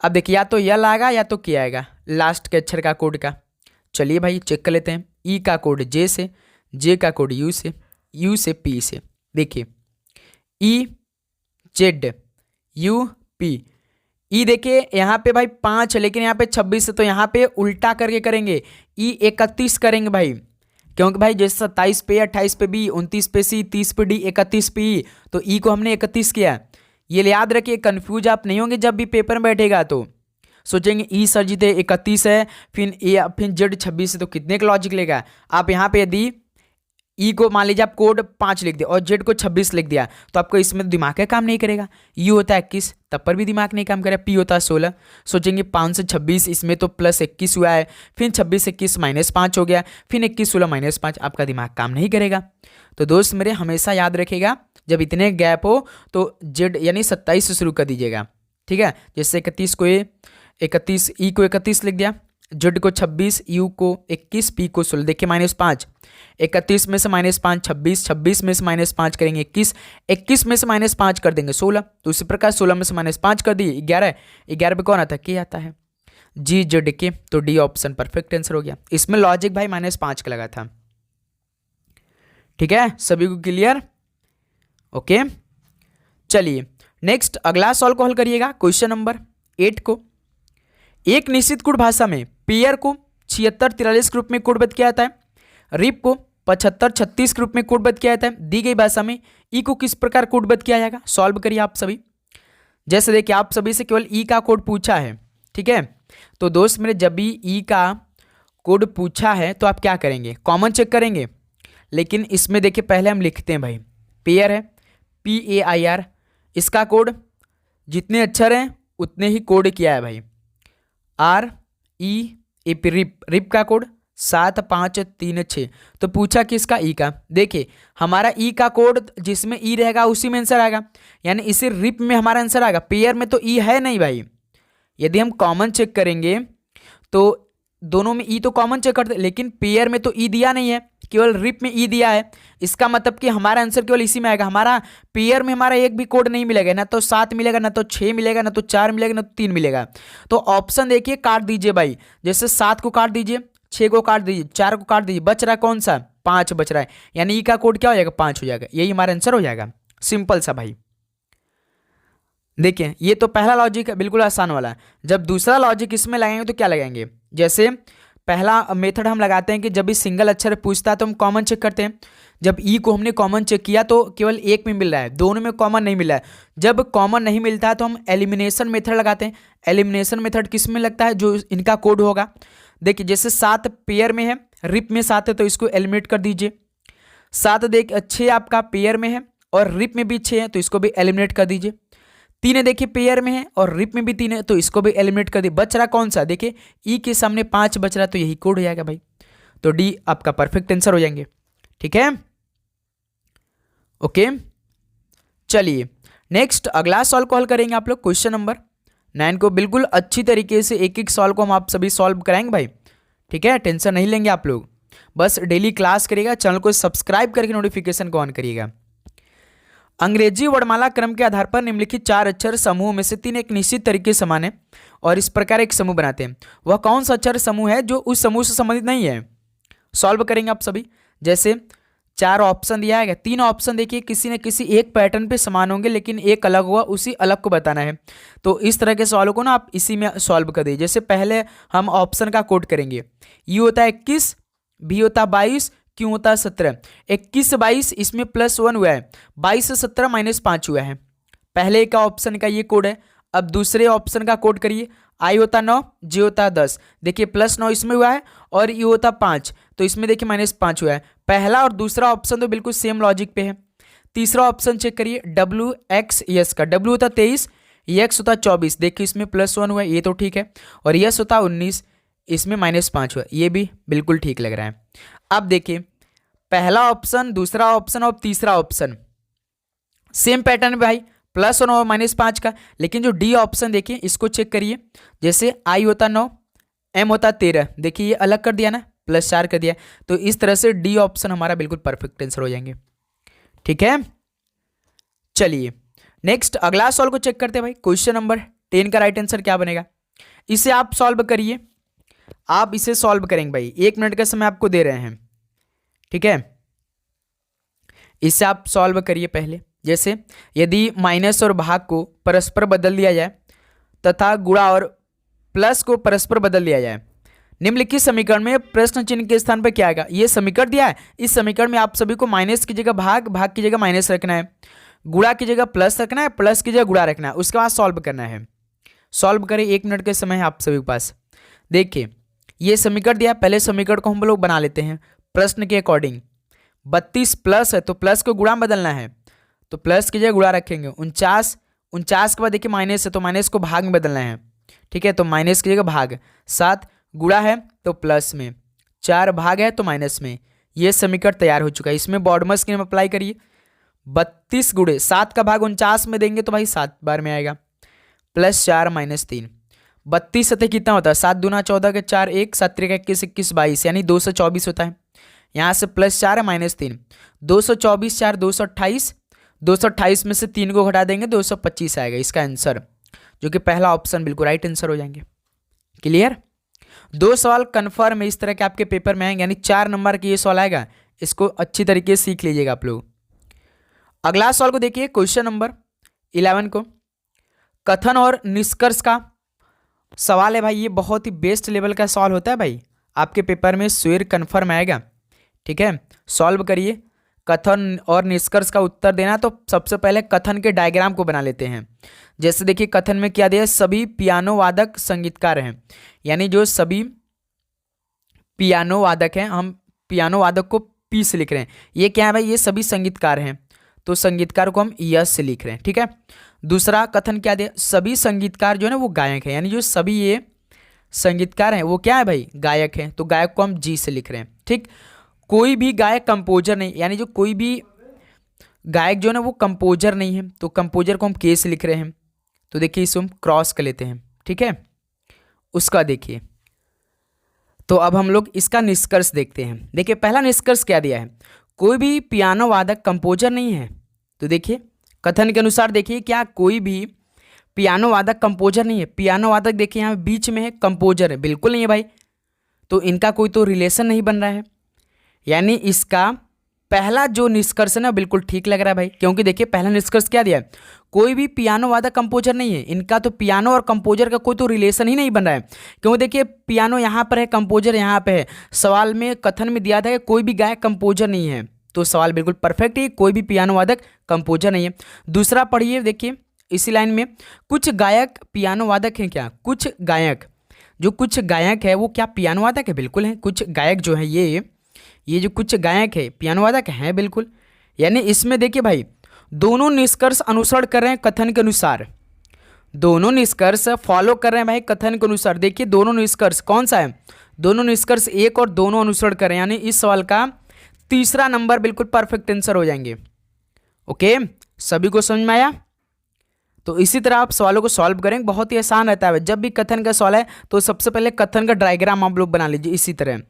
अब देखिए या तो यल आएगा या तो के आएगा लास्ट के अक्षर का कोड का। चलिए भाई चेक कर लेते हैं। ई का कोड जे से, जे का कोड यू से पी से। देखिए E Z U P, ई देखिए यहाँ पे भाई 5 है लेकिन यहाँ पे 26 है, तो यहाँ पे उल्टा करके करेंगे, ई 31 करेंगे भाई, क्योंकि भाई जैसे 27 पे 28 पे बी, 29 पे सी, 30 पे डी, 31 पे ई, तो ई को हमने 31 किया। ये याद रखिए, कंफ्यूज आप नहीं होंगे जब भी पेपर में बैठेगा तो सोचेंगे ई सर जी थे 31 है, फिर जेड 26 है, तो कितने का लॉजिक लेगा। आप यहाँ पे यदि ई को मान लीजिए आप कोड 5 लिख दिया और जेड को 26 लिख दिया, तो आपको इसमें तो दिमाग का काम नहीं करेगा। यू होता है 21, तब पर भी दिमाग नहीं काम करेगा। पी होता है 16, सोचेंगे 5 से 26, इसमें तो प्लस 21 हुआ है, फिर 26 21 -5 हो गया, फिर 21 16 -5, आपका दिमाग काम नहीं करेगा। तो दोस्त मेरे हमेशा याद रखिएगा, जब इतने गैप हो तो जेड यानी 27 से शुरू कर दीजिएगा, ठीक है। जैसे 31 को इकतीस, ई को 31 लिख दिया, जेड को 26, यू को 21, पी को 16। देखिए -5, 31 में से -5 26, 26 में से -5 करेंगे 21, 21 में से -5 कर देंगे 16, तो उसी प्रकार 16 में से -5 कर दिए 11, 11 पे कौन आता है, के आता है, जी जेड के, तो डी ऑप्शन परफेक्ट आंसर हो गया। इसमें लॉजिक भाई -5 का लगा था, ठीक है, सभी को क्लियर, ओके। चलिए नेक्स्ट अगला सॉल्व को हल करिएगा, क्वेश्चन नंबर 8 को। एक निश्चित कोड भाषा में पेयर को 76 43 के रूप में कोडबद्ध किया जाता है, रिप को 75 36 के रूप में कोडबद्ध किया जाता है। दी गई भाषा में ई को किस प्रकार कोडबद्ध किया जाएगा, सॉल्व करिए आप सभी। जैसे देखिए आप सभी से केवल ई का कोड पूछा है, ठीक है, तो दोस्त मेरे जब भी ई का कोड पूछा है तो आप क्या करेंगे, कॉमन चेक करेंगे। लेकिन इसमें देखिए पहले हम लिखते हैं भाई, पेयर है PAIR, इसका कोड जितने अक्षर हैं उतने ही कोड किया है भाई, REP रिप का कोड 7 5 3 6, तो पूछा किसका, ई का। देखिए हमारा ई का कोड जिसमें ई रहेगा उसी में आंसर आएगा, यानी इसी रिप में हमारा आंसर आएगा। पेयर में तो ई है नहीं भाई, यदि हम कॉमन चेक करेंगे तो दोनों में ई तो कॉमन चेक करते, लेकिन पेयर में तो ई दिया नहीं है, केवल रिप में ई दिया है। इसका मतलब कि हमारा आंसर केवल इसी में आएगा। हमारा पेयर में हमारा एक भी कोड नहीं मिलेगा, ना तो 7 मिलेगा, ना तो 6 मिलेगा, ना तो 4 मिलेगा, ना तो 3 मिलेगा। तो ऑप्शन देखिए काट दीजिए भाई, जैसे 7 को काट दीजिए, 6 को काट दीजिए, 4 को काट दीजिए, बच रहा है कौन सा, 5 बच रहा है, यानी ई का कोड क्या हो जाएगा, 5 हो जाएगा। यही हमारा आंसर हो जाएगा, सिंपल सा भाई। देखिए ये तो पहला लॉजिक है, बिल्कुल आसान वाला। जब दूसरा लॉजिक इसमें लगाएंगे तो क्या लगाएंगे, जैसे पहला मेथड हम लगाते हैं कि जब भी सिंगल अक्षर पूछता है तो हम कॉमन चेक करते हैं। जब ई को हमने कॉमन चेक किया तो केवल एक में मिल रहा है, दोनों में कॉमन नहीं मिल रहा है। जब कॉमन नहीं मिलता है तो हम एलिमिनेशन मेथड लगाते हैं। एलिमिनेशन मेथड किस में लगता है, जो इनका कोड होगा। देखिए जैसे 7 पेयर में है, रिप में 7 है, तो इसको एलिमिनेट कर दीजिए। 7 देखिए 6 आपका पेयर में है और रिप में भी 6 है, तो इसको भी एलिमिनेट कर दीजिए। 3 देखिए पेयर में है और रिप में भी 3 है, तो इसको भी एलिमिनेट कर दिए। बच रहा कौन सा, देखिए ई के सामने 5 बच रहा, तो यही कोड हो जाएगा भाई, तो डी आपका परफेक्ट आंसर हो जाएंगे, ठीक है, ओके। चलिए नेक्स्ट अगला सॉल्व को हल करेंगे आप लोग, क्वेश्चन नंबर 9 को। बिल्कुल अच्छी तरीके से एक एक सॉल्व को हम आप सभी सॉल्व कराएंगे भाई, ठीक है, टेंशन नहीं लेंगे आप लोग। बस डेली क्लास करिएगा, चैनल को सब्सक्राइब करके नोटिफिकेशन को ऑन करिएगा। अंग्रेजी वर्णमाला क्रम के आधार पर निम्नलिखित 4 अक्षर समूह में से 3 एक निश्चित तरीके से समान है और इस प्रकार एक समूह बनाते हैं। वह कौन सा अक्षर समूह है जो उस समूह से संबंधित नहीं है, सॉल्व करेंगे आप सभी। जैसे 4 ऑप्शन दिया है, 3 ऑप्शन देखिए किसी न किसी एक पैटर्न पे समान होंगे, लेकिन एक अलग हुआ, उसी अलग को बताना है। तो इस तरह के सवालों को ना आप इसी में सॉल्व कर दीजिए। जैसे पहले हम ऑप्शन का कोड करेंगे, यू होता है 21, बी होता है 22, क्यों होता है 17। 21 22 इसमें +1 हुआ है, 22 से 17 -5 हुआ है। पहले का ऑप्शन का ये कोड है। अब दूसरे ऑप्शन का कोड करिए, आई होता 9, जे होता 10, देखिए +9 इसमें हुआ है और यू होता 5, तो इसमें देखिए -5 हुआ है। पहला और दूसरा ऑप्शन तो बिल्कुल सेम लॉजिक पे है। तीसरा ऑप्शन चेक करिए, WX का, W होता 23, X होता 24, देखिए इसमें +1 हुआ है, ये तो ठीक है, और यस होता 19, इसमें -5 हुआ, ये भी बिल्कुल ठीक लग रहा है। अब देखिए पहला ऑप्शन, दूसरा ऑप्शन और तीसरा ऑप्शन सेम पैटर्न में भाई, +1 और -5 का। लेकिन जो डी ऑप्शन देखिए इसको चेक करिए, जैसे आई होता 9, एम होता 13, देखिए ये अलग कर दिया ना, +4 कर दिया, तो इस तरह से डी ऑप्शन हमारा बिल्कुल परफेक्ट आंसर हो जाएंगे, ठीक है। चलिए नेक्स्ट अगला सॉल्व को चेक करते हैं भाई। क्वेश्चन नंबर 10 का राइट आंसर क्या बनेगा, इसे आप सॉल्व करिए। आप इसे सॉल्व करेंगे भाई, 1 मिनट का समय आपको दे रहे हैं, ठीक है। इसे आप सॉल्व करिए पहले। जैसे यदि माइनस और भाग को परस्पर बदल दिया जाए तथा गुणा और प्लस को परस्पर बदल लिया जाए। निम्नलिखित समीकरण में प्रश्न चिन्ह के स्थान पर क्या आएगा? ये समीकरण दिया है, इस समीकरण में आप सभी को माइनस की जगह भाग, भाग की जगह माइनस रखना है, गुणा की जगह प्लस रखना है, प्लस की जगह गुणा रखना है, उसके बाद सॉल्व करना है। सॉल्व करें, 1 मिनट के समय है आप सभी के पास। देखिए ये समीकरण दिया, पहले समीकरण को हम लोग बना लेते हैं प्रश्न के अकॉर्डिंग। 32 प्लस है तो प्लस को गुणा में बदलना है, तो प्लस की जगह गुणा रखेंगे। 49 के बाद देखिए माइनस है तो माइनस को भाग में बदलना है, ठीक है, तो माइनस की जगह भाग। 7 गुणा है तो प्लस में, 4 भाग है तो माइनस में। ये समीकरण तैयार हो चुका है। इसमें बॉडमस के नियम अप्लाई करिए। 32 गुणे 7 का भाग 49 में देंगे तो भाई 7 बार में आएगा, प्लस 4 माइनस 3। 32 सतह कितना होता है? 7 दूना 14 के 4 1, 7 त्रिक 21 21 22, यानी 224 होता है। यहाँ से प्लस 4 है माइनस 3, 224 4 228, 228 में से 3 को घटा देंगे 225 आएगा इसका आंसर, जो कि पहला ऑप्शन बिल्कुल राइट आंसर हो जाएंगे। क्लियर? 2 सवाल कन्फर्म है इस तरह के आपके पेपर में आएंगे, यानी 4 नंबर की ये सवाल आएगा। इसको अच्छी तरीके से सीख लीजिएगा आप लोग। अगला सवाल को देखिए, क्वेश्चन नंबर 11 को कथन और निष्कर्ष का सवाल है भाई। ये बहुत ही बेस्ट लेवल का सवाल होता है भाई, आपके पेपर में श्योर कन्फर्म आएगा, ठीक है। सॉल्व करिए। कथन और निष्कर्ष का उत्तर देना, तो सबसे पहले कथन के डायग्राम को बना लेते हैं। जैसे देखिए कथन में क्या दिया है, सभी पियानो वादक संगीतकार हैं, यानी जो सभी पियानो वादक हैं, हम पियानो वादक को पी से लिख रहे हैं। ये क्या है भाई? ये सभी संगीतकार हैं, तो संगीतकार को हम यस से लिख रहे हैं, ठीक है। दूसरा कथन क्या दिया, सभी संगीतकार जो है ना वो गायक है, यानी जो सभी ये संगीतकार हैं वो क्या है भाई? गायक हैं, तो गायक को हम जी से लिख रहे हैं, ठीक। कोई भी गायक कंपोजर नहीं, यानी जो कोई भी गायक जो है ना वो कंपोजर नहीं है, तो कंपोजर को हम के से लिख रहे हैं। तो देखिए इसे हम क्रॉस कर लेते हैं, ठीक है। उसका देखिए, तो अब हम लोग इसका निष्कर्ष देखते हैं। देखिए पहला निष्कर्ष क्या दिया है, कोई भी पियानो वादक कंपोजर नहीं है। तो देखिए कथन के अनुसार देखिए क्या कोई भी पियानो वादक कंपोजर नहीं है। पियानो वादक देखिए यहाँ बीच में है, कंपोजर है बिल्कुल नहीं है भाई, तो इनका कोई तो रिलेशन नहीं बन रहा है। यानी इसका पहला जो निष्कर्ष है ना बिल्कुल ठीक लग रहा है भाई, क्योंकि देखिए पहला निष्कर्ष क्या दिया है, कोई भी पियानो वादक कंपोजर नहीं है। इनका तो पियानो और कंपोजर का कोई तो रिलेशन ही नहीं बन रहा है, क्योंकि देखिए पियानो यहाँ पर है, कंपोजर यहाँ पे है। सवाल में कथन में दिया था कि कोई भी गायक कंपोजर नहीं है, तो सवाल बिल्कुल परफेक्ट है, कोई भी पियानो वादक कंपोजर नहीं है। दूसरा पढ़िए, देखिए इसी लाइन में कुछ गायक पियानो वादक हैं क्या? कुछ गायक, जो कुछ गायक है वो क्या पियानो वादक है? बिल्कुल है। कुछ गायक जो है ये जो कुछ गायक है पियानो वादक हैं बिल्कुल। यानी इसमें देखिए भाई दोनों निष्कर्ष अनुसरण कर रहे हैं कथन के अनुसार, दोनों निष्कर्ष फॉलो कर रहे हैं भाई कथन के अनुसार। देखिए दोनों निष्कर्ष कौन सा है, दोनों निष्कर्ष एक और दोनों अनुसरण कर रहे हैं, यानी इस सवाल का तीसरा नंबर बिल्कुल परफेक्ट आंसर हो जाएंगे। ओके, सभी को समझ में आया? तो इसी तरह आप सवालों को सॉल्व करेंगे, बहुत ही आसान रहता है। जब भी कथन का सवाल है तो सबसे पहले कथन का डायग्राम आप लोग बना लीजिए, इसी तरह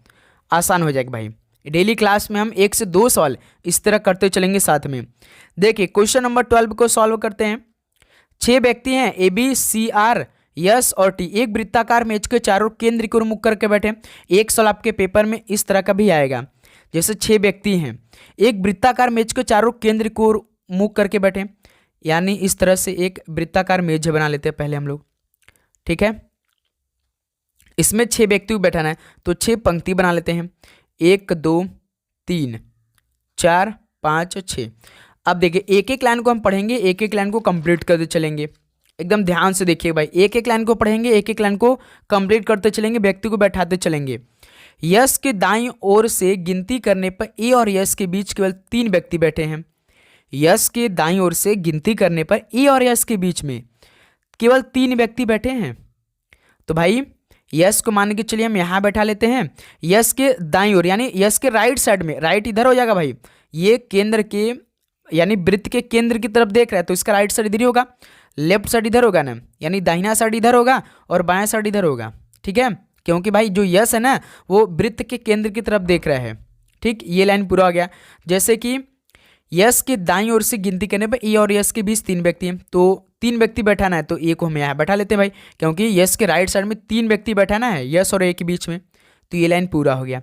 आसान हो जाएगा भाई। डेली क्लास में हम 1 से 2 सवाल इस तरह करते चलेंगे साथ में। देखिए क्वेश्चन नंबर 12 को सॉल्व करते हैं। 6 व्यक्ति हैं A B C R S और टी, एक वृत्ताकार मेज के चारों केंद्र की ओर मुख करके बैठे। एक सवाल आपके पेपर में इस तरह का भी आएगा, जैसे 6 व्यक्ति हैं, एक वृत्ताकार मेज के चारों केंद्र की ओर मुख करके बैठे, यानी इस तरह से एक वृत्ताकार मेज बना लेते हैं पहले हम लोग, ठीक है। इसमें 6 व्यक्ति को बैठाना है, तो 6 पंक्ति बना लेते हैं, 1 2 3 4 5 6। अब देखिए एक एक लाइन को हम पढ़ेंगे, एक एक लाइन को कंप्लीट करते चलेंगे। एकदम ध्यान से देखिए भाई, एक एक लाइन को पढ़ेंगे, एक एक लाइन को कंप्लीट करते चलेंगे, व्यक्ति को बैठाते चलेंगे। यस के दाईं ओर से गिनती करने पर ए और यस के बीच केवल 3 व्यक्ति बैठे हैं। यस के दाईं ओर से गिनती करने पर ए और यस के बीच में केवल 3 व्यक्ति बैठे हैं। तो भाई यस को मान के चलिए हम यहाँ बैठा लेते हैं। यस के दाईं ओर यानी यस के राइट साइड में, राइट इधर हो जाएगा भाई, ये केंद्र के यानी वृत्त के केंद्र की तरफ देख रहा है, तो इसका राइट साइड इधर ही होगा, लेफ्ट साइड इधर होगा ना, यानी दाहिना साइड इधर होगा और बायां साइड इधर होगा, ठीक है। क्योंकि भाई जो यस है ना वो वृत्त के केंद्र की तरफ देख रहा है, ठीक। ये लाइन पूरा हो गया। जैसे कि यस के दाईं ओर से गिनती करने पर ए और यस के बीच 3 व्यक्ति हैं, तो 3 व्यक्ति बैठाना है, तो ए को हम यहाँ बैठा लेते हैं भाई, क्योंकि यस के राइट साइड में 3 व्यक्ति बैठाना है, यस और ए के बीच में, तो ये लाइन पूरा हो गया।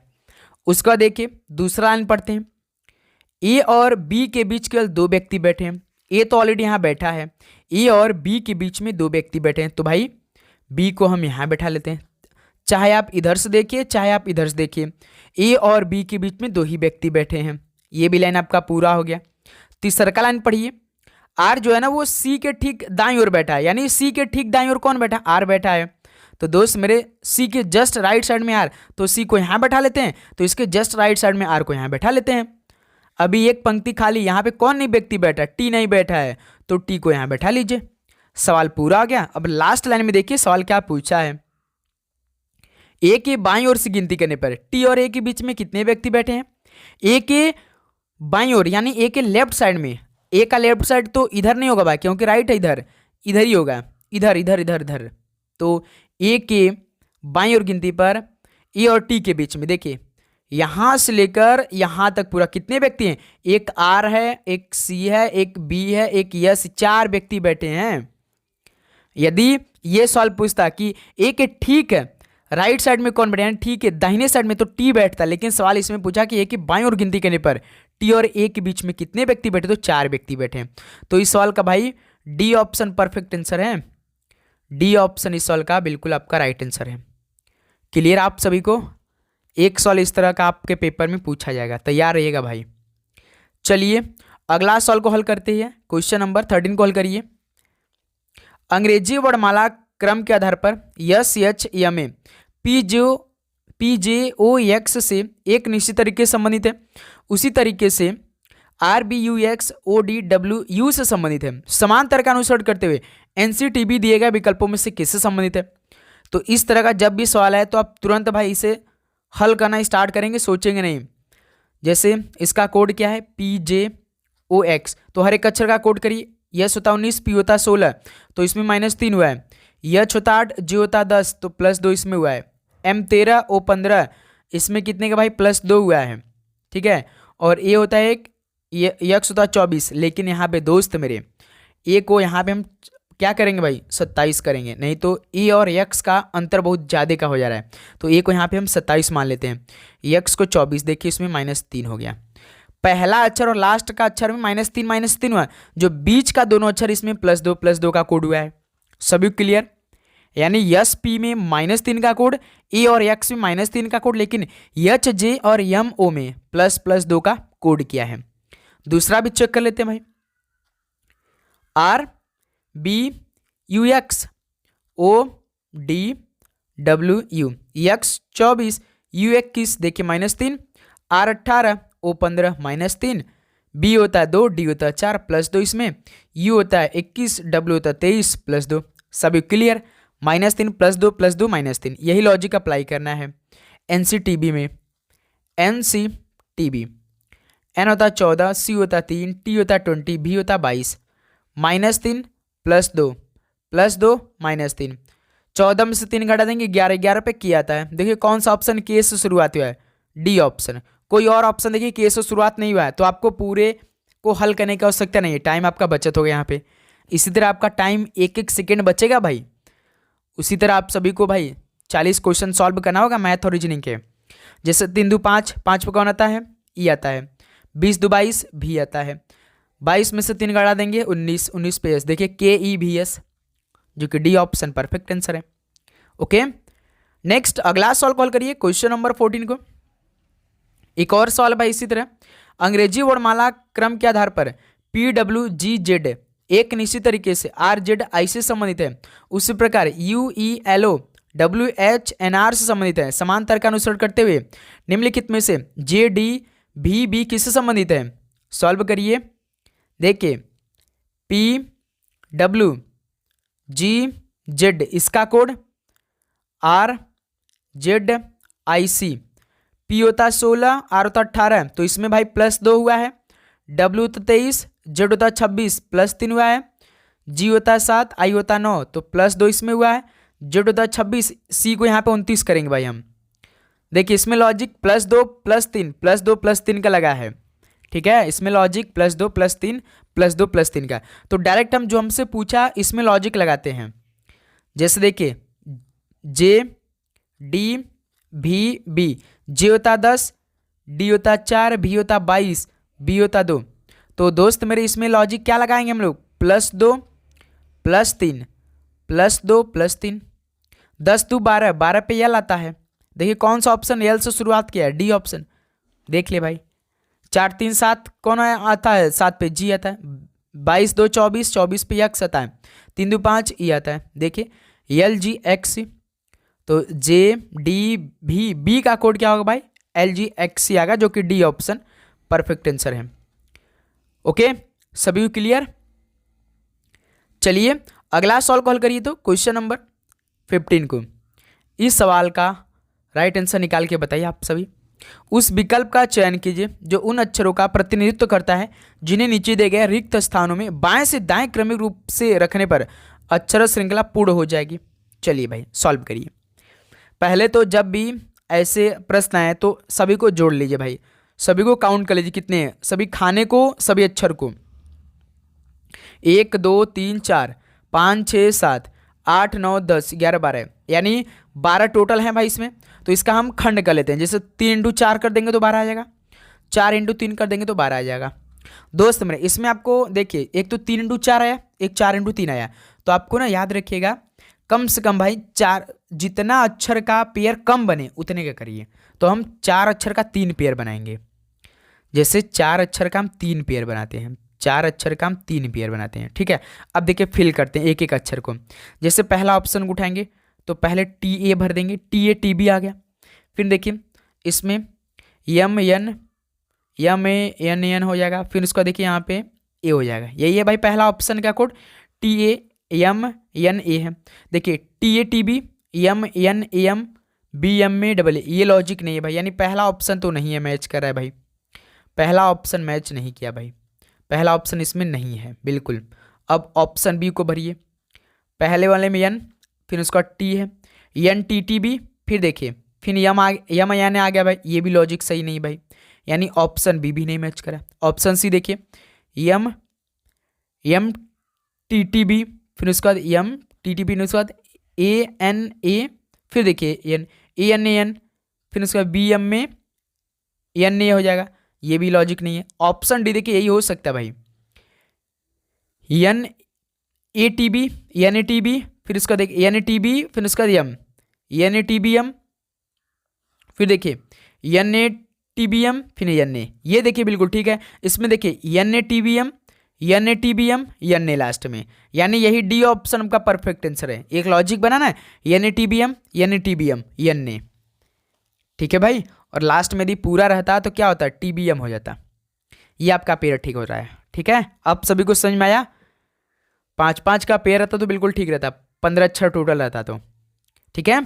उसका देखिए दूसरा लाइन पढ़ते हैं। ए और बी के बीच केवल 2 व्यक्ति बैठे हैं, ए तो ऑलरेडी यहाँ बैठा है, ए और बी के बीच में दो व्यक्ति बैठे हैं, तो भाई बी को हम यहाँ बैठा लेते हैं। चाहे आप इधर से देखिए चाहे आप इधर से देखिए, ए और बी के बीच में दो ही व्यक्ति बैठे हैं। ये भी लाइन आपका पूरा हो गया। तीसरा का लाइन पढ़िए, आर जो है ना वो सी के ठीक दाईं ओर बैठा है, यानी सी के ठीक दाईं ओर कौन बैठा है? आर बैठा है। तो दोस्त मेरे सी के जस्ट राइट साइड में आर, तो सी को यहाँ बैठा लेते हैं, तो इसके जस्ट राइट साइड में आर को यहाँ बैठा लेते हैं। अभी एक पंक्ति खाली, यहाँ पे कौन नहीं व्यक्ति बैठा? टी नहीं बैठा है, तो टी को यहाँ बैठा लीजिए। सवाल पूरा हो गया। अब लास्ट लाइन में देखिए सवाल क्या पूछा है। ए के बाईं ओर से गिनती करने पर टी और ए के बीच में कितने व्यक्ति बैठे हैं? ए के बाईं ओर यानी ए के लेफ्ट साइड में, ए का लेफ्ट साइड तो इधर नहीं होगा भाई, क्योंकि राइट है, इधर इधर ही होगा, इधर इधर इधर इधर। तो ए के बाईं ओर गिनती पर ए और टी के बीच में देखिए यहां से लेकर यहां तक पूरा कितने व्यक्ति हैं? एक आर है, एक सी है, एक बी है, एक यस, 4 व्यक्ति बैठे हैं। यदि ये सवाल पूछता कि ए के ठीक है राइट साइड में कौन बैठे हैं, ठीक है दाहिने साइड में, तो टी बैठता, लेकिन सवाल इसमें पूछा कि ए की बाईं ओर गिनती करने पर टी और ए के बीच में कितने व्यक्ति बैठे? तो 4 व्यक्ति बैठे हैं। तो इस सवाल का भाई डी ऑप्शन परफेक्ट आंसर है। डी ऑप्शन इस सवाल का बिल्कुल आपका राइट आंसर है। क्लियर आप सभी को? एक सवाल इस तरह का आपके पेपर में पूछा जाएगा, तैयार रहिएगा भाई। चलिए अगला सवाल को हल करते हैं। क्वेश्चन नंबर 13 को हल करिए। अंग्रेजी वर्णमाला क्रम के आधार पर S H M A P J O X से एक निश्चित तरीके से संबंधित है, उसी तरीके से R B U X O D W U से संबंधित है। समान तर्क का अनुसरण करते हुए एनसीटीबी दिए गए विकल्पों में से किससे संबंधित है? तो इस तरह का जब भी सवाल है तो आप तुरंत भाई इसे हल करना स्टार्ट करेंगे, सोचेंगे नहीं। जैसे इसका कोड क्या है? पी जे ओ एक्स, तो हर एक अक्षर का कोड करिए। यस होता 19, पी होता 16, तो इसमें -3 हुआ है। यच होता 8, जी होता 10, तो +2 इसमें हुआ है। एम 13, ओ 15, इसमें कितने का भाई? +2 हुआ है, ठीक है। और ए होता है 1, यक्स होता 24, लेकिन यहाँ पे दोस्त मेरे ए को यहाँ पे हम क्या करेंगे भाई? 27 करेंगे, नहीं तो ए और यक्स का अंतर बहुत ज़्यादा का हो जा रहा है, तो ए को यहाँ पे हम 27 मान लेते हैं, यक्स को 24। देखिए इसमें -3 हो गया। पहला अक्षर और लास्ट का अक्षर में -3 हुआ, जो बीच का दोनों अक्षर इसमें +2 का कोड हुआ है। सभी क्लियर? यानी यस पी में -3 का कोड, ए और एक्स में -3 का कोड, लेकिन एच जे और एम ओ में +2 का कोड किया है। दूसरा भी चेक कर लेते हैं भाई। R B U X O D W U, X 24, U 21, देखिए -3, आर 18, ओ 15, -3, बी होता है 2, डी होता है 4, +2 इसमें, यू होता है 21, डब्ल्यू होता है 23, +2। सभी क्लियर? -3 +2 +2 -3, यही लॉजिक अप्लाई करना है एनसीटीबी में। एनसीटीबी एन होता 14, सी होता 3, टी होता 20, बी होता 22, -3 +2 +2 -3, 14 में से 3 घटा देंगे 11, 11 पे की आता है। देखिए कौन सा ऑप्शन के से शुरुआत हुआ है? D option. कोई और ऑप्शन देखिए के से शुरुआत नहीं हुआ है, तो आपको पूरे को हल करने की आवश्यकता नहीं है, टाइम आपका बचत हो गया यहाँ पे। इसी तरह आपका टाइम 1-1 सेकेंड बचेगा भाई। उसी तरह आप सभी को भाई 40 क्वेश्चन सॉल्व करना होगा मैथ और रीजनिंग के। जैसे 3 2 5, 5 पे कौन आता है? ई आता है। 20 2 22, भी आता है। 22 में से 3 घटा देंगे 19, 19 पे एस, देखिए के ई भी एस, जो कि डी ऑप्शन परफेक्ट आंसर है। ओके, नेक्स्ट अगला सवाल कॉल करिए, क्वेश्चन नंबर 14 को। एक और सवाल भाई इसी तरह, अंग्रेजी वर्णमाला क्रम के आधार पर पी डब्ल्यू जी जेड एक निश्चित तरीके से आर जेड आई से संबंधित है, उसी प्रकार U E L O W H N R से संबंधित है। समान तर्क का अनुसरण करते हुए निम्नलिखित में से जे डी भी बी किससे संबंधित है? सॉल्व करिए। देखिए पी डब्ल्यू जी जेड, इसका code R Z I C, P होता 16, आर होता 18, तो इसमें भाई +2 हुआ है। डब्ल्यू होता 23, जेड होता 26, +3 हुआ है। जी होता 7, आई होता 9, तो +2 इसमें हुआ है। जेड होता 26, सी को यहाँ पे 29 करेंगे भाई हम। देखिए इसमें लॉजिक +2 +3 +2 +3 का लगा है, ठीक है। इसमें लॉजिक +2 +3 +2 +3 का, तो डायरेक्ट हम जो हमसे पूछा इसमें लॉजिक लगाते हैं। जैसे देखिए जे डी भी बी, जे होता 10, डी होता 4, भी होता 22, बी होता 2, तो दोस्त मेरे इसमें लॉजिक क्या लगाएंगे हम लोग, +2 +3 +2 +3, 10 2 12, 12 पे यल आता है। देखिए कौन सा ऑप्शन यल से शुरुआत किया है, डी ऑप्शन। देख ले भाई, 4 3 7 कौन आता है, 7 पे जी आता है। 22 2 24, 24 पे यक्स आता है। 3 2 5 ई आता है। देखिए LGX, तो JDV, बी का कोड क्या होगा भाई, LGX आएगा, जो कि डी ऑप्शन परफेक्ट आंसर है। ओके, सभी को क्लियर। चलिए अगला सवाल को हल करिए। तो क्वेश्चन नंबर 15 को, इस सवाल का राइट आंसर निकाल के बताइए आप सभी। उस विकल्प का चयन कीजिए जो उन अक्षरों का प्रतिनिधित्व करता है जिन्हें नीचे दिए गए रिक्त स्थानों में बाएं से दाएं क्रमिक रूप से रखने पर अक्षर श्रृंखला पूर्ण हो जाएगी। चलिए भाई सॉल्व करिए। पहले तो जब भी ऐसे प्रश्न आए तो सभी को जोड़ लीजिए भाई, सभी को काउंट कर लीजिए कितने हैं, सभी खाने को, सभी अक्षर को। 1 2 3 4 5 6 7 8 9 10 11 12, यानी 12 टोटल है भाई इसमें। तो इसका हम खंड कर लेते हैं, जैसे 3 × 4 कर देंगे तो 12 आ जाएगा, 4 × 3 कर देंगे तो 12 आ जाएगा। दोस्त मेरे इसमें आपको देखिए, एक तो 3 × 4 आया, एक 4 × 3 आया। तो आपको ना याद रखिएगा, कम से कम भाई 4, जितना अक्षर का पेयर कम बने उतने का करिए। तो हम 4 अक्षर का 3 पेयर बनाएंगे। जैसे 4 अक्षर का हम 3 पेयर बनाते हैं, 4 अक्षर का हम 3 पेयर बनाते हैं। ठीक है, अब देखिए फिल करते हैं एक एक अक्षर को। जैसे पहला ऑप्शन उठाएंगे तो पहले TA भर देंगे, TA TB आ गया। फिर देखिए इसमें MN हो जाएगा। फिर उसका देखिए यहाँ पे A हो जाएगा। यही है भाई पहला ऑप्शन का कोड, TAMNA है। देखिए TA TB MNAM BMA, ये लॉजिक नहीं है भाई, यानी पहला ऑप्शन तो नहीं है, मैच कर रहा है भाई। पहला ऑप्शन मैच नहीं किया भाई, पहला ऑप्शन इसमें नहीं है बिल्कुल। अब ऑप्शन बी को भरिए। पहले वाले में N, फिर उसका T है, NTTB। फिर देखिए फिर यम आ गया भाई, ये भी लॉजिक सही नहीं भाई, यानी ऑप्शन बी भी नहीं मैच करा। ऑप्शन सी देखिए MTTB, फिर उसके बाद MTTB, फिर उसके बाद ANA, फिर देखिए ANAN, फिर उसके बाद BMA हो जाएगा, ये भी लॉजिक नहीं है। ऑप्शन डी देखिए यही हो सकता है भाई, NATB, फिर उसका देखिए NATB, फिर उसका NATBM, फिर देखिए NATBM, फिर NA, ये देखिए बिल्कुल ठीक है। इसमें देखिए NATBM NA लास्ट में, यानी यही डी ऑप्शन का परफेक्ट आंसर है। एक लॉजिक बनाना है, NATBM NA, ठीक है भाई। और लास्ट में यदि पूरा रहता तो क्या होता, TBM हो जाता। ये आपका पेयर ठीक हो रहा है। ठीक है, अब सभी को समझ में आया। 5 5 का पेयर रहता तो बिल्कुल ठीक रहता, 15 अक्षर टोटल रहता तो। ठीक है,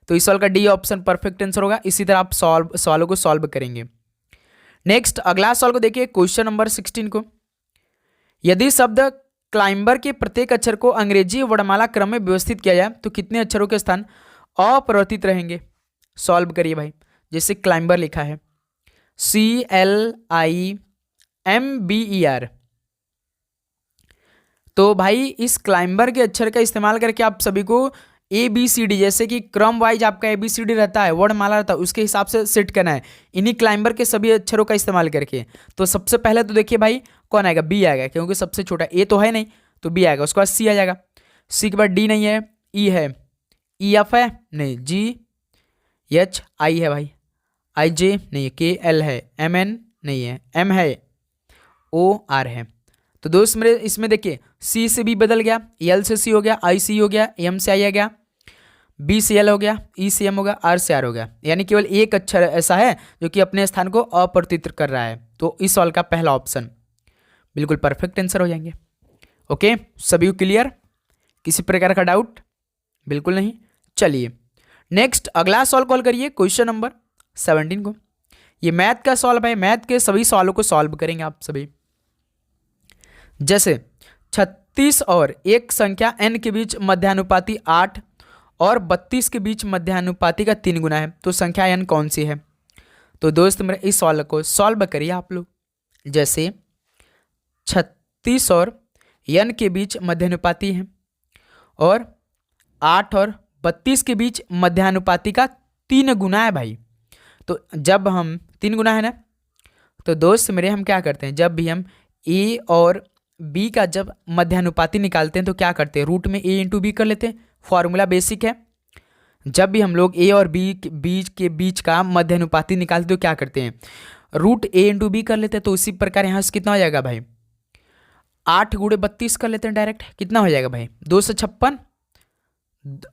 तो इस सवाल का डी ऑप्शन परफेक्ट आंसर होगा। इसी तरह आप सवालों को सॉल्व करेंगे। नेक्स्ट अगला सवाल को देखिए, क्वेश्चन नंबर 16 को। यदि शब्द क्लाइंबर के प्रत्येक अक्षर को अंग्रेजी वर्णमाला क्रम में व्यवस्थित किया जाए तो कितने अक्षरों के स्थान अपरिवर्तित रहेंगे। सॉल्व करिए भाई। जैसे क्लाइंबर लिखा है CLIMBER, तो भाई इस क्लाइंबर के अक्षर का इस्तेमाल करके आप सभी को ABCD, जैसे कि क्रम वाइज आपका ABCD रहता है, वर्णमाला रहता है, उसके हिसाब से सेट करना है इन्हीं क्लाइंबर के सभी अक्षरों का इस्तेमाल करके। तो सबसे पहले तो देखिए भाई कौन आएगा, B आएगा, क्योंकि सबसे छोटा A तो है नहीं, तो B आएगा। उसके बाद C आ जाएगा, C के बाद D नहीं है, E है, EF है नहीं, GHI है भाई, IJ नहीं है, KL है, MN नहीं है, M है, OR है। तो दोस्त मेरे इसमें देखिए C से B बदल गया, L से C हो गया, I से E हो गया, M से I आ गया, B से L हो गया, E से M हो गया, R से R हो गया। यानी केवल एक अक्षर ऐसा है जो कि अपने स्थान को अपरिवर्तित कर रहा है। तो इस सवाल का पहला ऑप्शन बिल्कुल परफेक्ट आंसर हो जाएंगे। ओके, सभी को क्लियर, किसी प्रकार का डाउट बिल्कुल नहीं। चलिए नेक्स्ट अगला सवाल कॉल करिए, क्वेश्चन नंबर 17 को। ये मैथ का सवाल है, मैथ के सभी सवालों को सॉल्व करेंगे आप सभी। जैसे 36 और एक संख्या n के बीच मध्यानुपाती 8 और 32 के बीच मध्यानुपाती का 3 गुना है, तो संख्या n कौन सी है। तो दोस्त मेरे इस सवाल को सॉल्व करिए आप लोग। जैसे 36 और n के बीच मध्यानुपाती है और 8 और 32 के बीच मध्यानुपाती का 3 गुना है भाई। तो जब हम 3 गुना है ना, तो दोस्त मेरे हम क्या करते हैं, जब भी हम ए और बी का जब मध्यानुपाती निकालते हैं तो क्या करते हैं, रूट में ए इंटू बी कर लेते हैं। फॉर्मूला बेसिक है, जब भी हम लोग ए और बी के बीच का मध्यानुपाती निकालते तो क्या करते हैं, रूट ए इंटू बी कर लेते हैं। तो उसी प्रकार यहाँ से कितना हो जाएगा भाई, 8 × 32 कर लेते हैं डायरेक्ट। कितना हो जाएगा भाई, 256,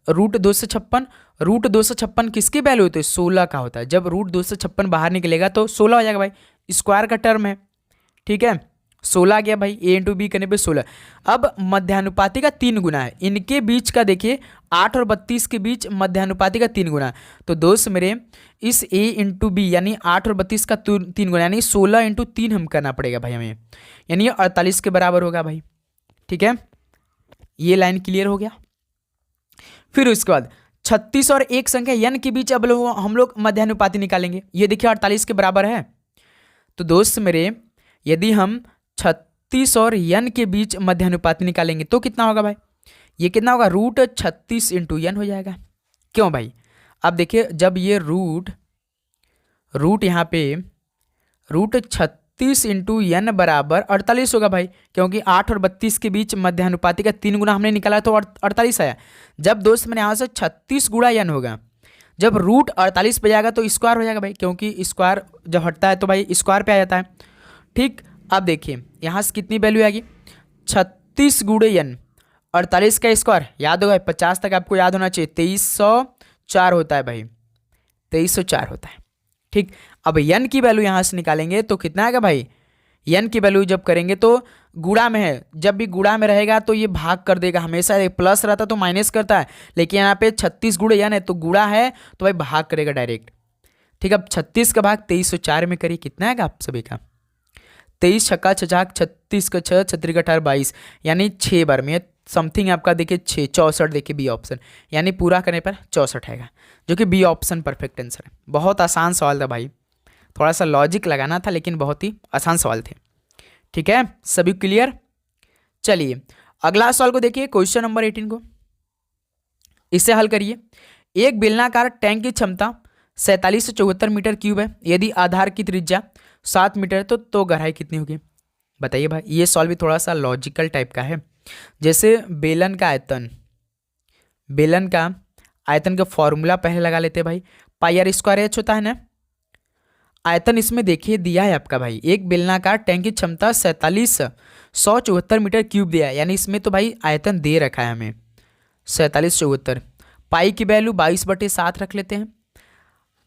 रूट 256। रूट 256 किसकी वैल्यू होती है, 16 का होता है। जब रूट 256 बाहर निकलेगा तो 16 हो जाएगा भाई, स्क्वायर का टर्म है, ठीक है। 16 आ गया भाई, ए इंटू बी करने पे 16। अब मध्यानुपाती का 3 गुना है, इनके बीच का देखिए 8 और 32 के बीच मध्यानुपाती का 3 गुना। तो दोस्त मेरे इस ए इंटू बी यानी 8 और 32 का 3 गुना यानी 16 इंटू 3 हम करना पड़ेगा भाई हमें, यानी ये 48 के बराबर होगा भाई, ठीक है। ये लाइन क्लियर हो गया। फिर उसके बाद 36 और एक संख्या n के बीच अब हम लोग मध्यानुपाती निकालेंगे। ये देखिए 48 के बराबर है। तो दोस्त मेरे यदि हम 36 और n के बीच मध्यानुपाती निकालेंगे तो कितना होगा भाई, ये कितना होगा, रूट 36 इंटू n हो जाएगा। क्यों भाई, अब देखिए जब ये रूट यहाँ पे रूट 36 इंटू n बराबर 48 होगा भाई, क्योंकि 8 और 32 के बीच मध्यानुपाती का 3 गुना हमने निकाला तो 48 आया। जब दोस्त मैंने यहाँ से 36 गुणा n होगा, जब रूट 48 पे जाएगा तो स्क्वायर हो जाएगा भाई, क्योंकि स्क्वायर जब हटता है तो भाई स्क्वायर पे आ जाता है, ठीक। अब देखिए यहाँ से कितनी वैल्यू आएगी, 36 गुणे n, 48 का स्क्वायर याद होगा 50 तक आपको याद होना चाहिए, 2304 होता है भाई, 2304 होता है, ठीक। अब n की वैल्यू यहाँ से निकालेंगे तो कितना आएगा भाई, n की वैल्यू जब करेंगे तो गुणा में है, जब भी गुणा में रहेगा तो ये भाग कर देगा, हमेशा एक प्लस रहता तो माइनस करता है, लेकिन यहाँ पे 36 गुणे n है तो गुणा है तो भाई भाग करेगा डायरेक्ट, ठीक। अब 36 का भाग 2304 में करिए, कितना आएगा आप सभी का, 23 छक्का 66, 36 का 6, 36 का 18, 22, यानी 6 बार में समथिंग आपका देखिए 6, 64 देखिए बी ऑप्शन, यानी पूरा करने पर 64 आएगा, जो कि बी ऑप्शन परफेक्ट आंसर है। बहुत आसान सवाल था भाई, थोड़ा सा लॉजिक लगाना था लेकिन बहुत ही आसान सवाल थे, ठीक है। सभी क्लियर। चलिए अगला सवाल को देखिए, क्वेश्चन नंबर 18 को, इसे हल करिए। एक बेलनाकार टैंक की क्षमता 47 से 74 मीटर क्यूब है, यदि आधार की त्रिज्या 7 मीटर है तो गहराई कितनी होगी, बताइए भाई। ये सवाल भी थोड़ा सा लॉजिकल टाइप का है। जैसे बेलन का आयतन का फॉर्मूला पहले लगा लेते हैं भाई, पाई आर स्क्वायर एच होता है ना। आयतन इसमें देखिए दिया है आपका भाई, एक बेलनाकार टैंक की क्षमता 4774 मीटर क्यूब दिया है, यानी इसमें तो भाई आयतन दे रखा है हमें 4774। पाई की वैल्यू 22/7 रख लेते हैं।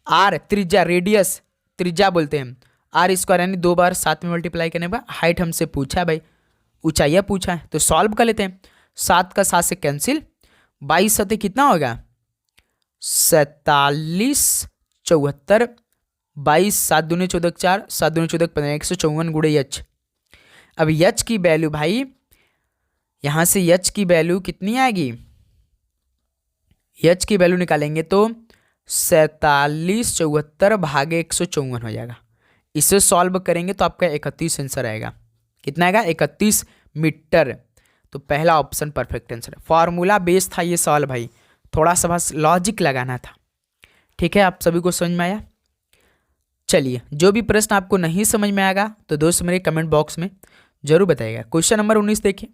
आर त्रिज्या, रेडियस त्रिज्या बोलते हैं, आर स्क्वायर यानी 2 बार 7 में मल्टीप्लाई करने पर। हाइट हमसे पूछा है भाई, ऊंचाइयाँ पूछा है तो सॉल्व कर लेते हैं। 7 का 7 से कैंसिल, 22 सतह कितना होगा 4774, 22 7 दूनी 14 4, 7 दूनी 14 15, 154 गुणे यच। अब यच की वैल्यू भाई यहाँ से यच की वैल्यू कितनी आएगी, यच की वैल्यू निकालेंगे तो 4774 भागे 154 हो जाएगा। इसे सॉल्व करेंगे तो आपका 31 आंसर आएगा। कितना आएगा 31 मीटर। तो पहला ऑप्शन परफेक्ट आंसर है। फॉर्मूला बेस था ये सवाल भाई, थोड़ा सा बस लॉजिक लगाना था, ठीक है। आप सभी को समझ में आया। चलिए जो भी प्रश्न आपको नहीं समझ में आएगा तो दोस्त मेरे कमेंट बॉक्स में जरूर बताइएगा। क्वेश्चन नंबर 19 देखिए,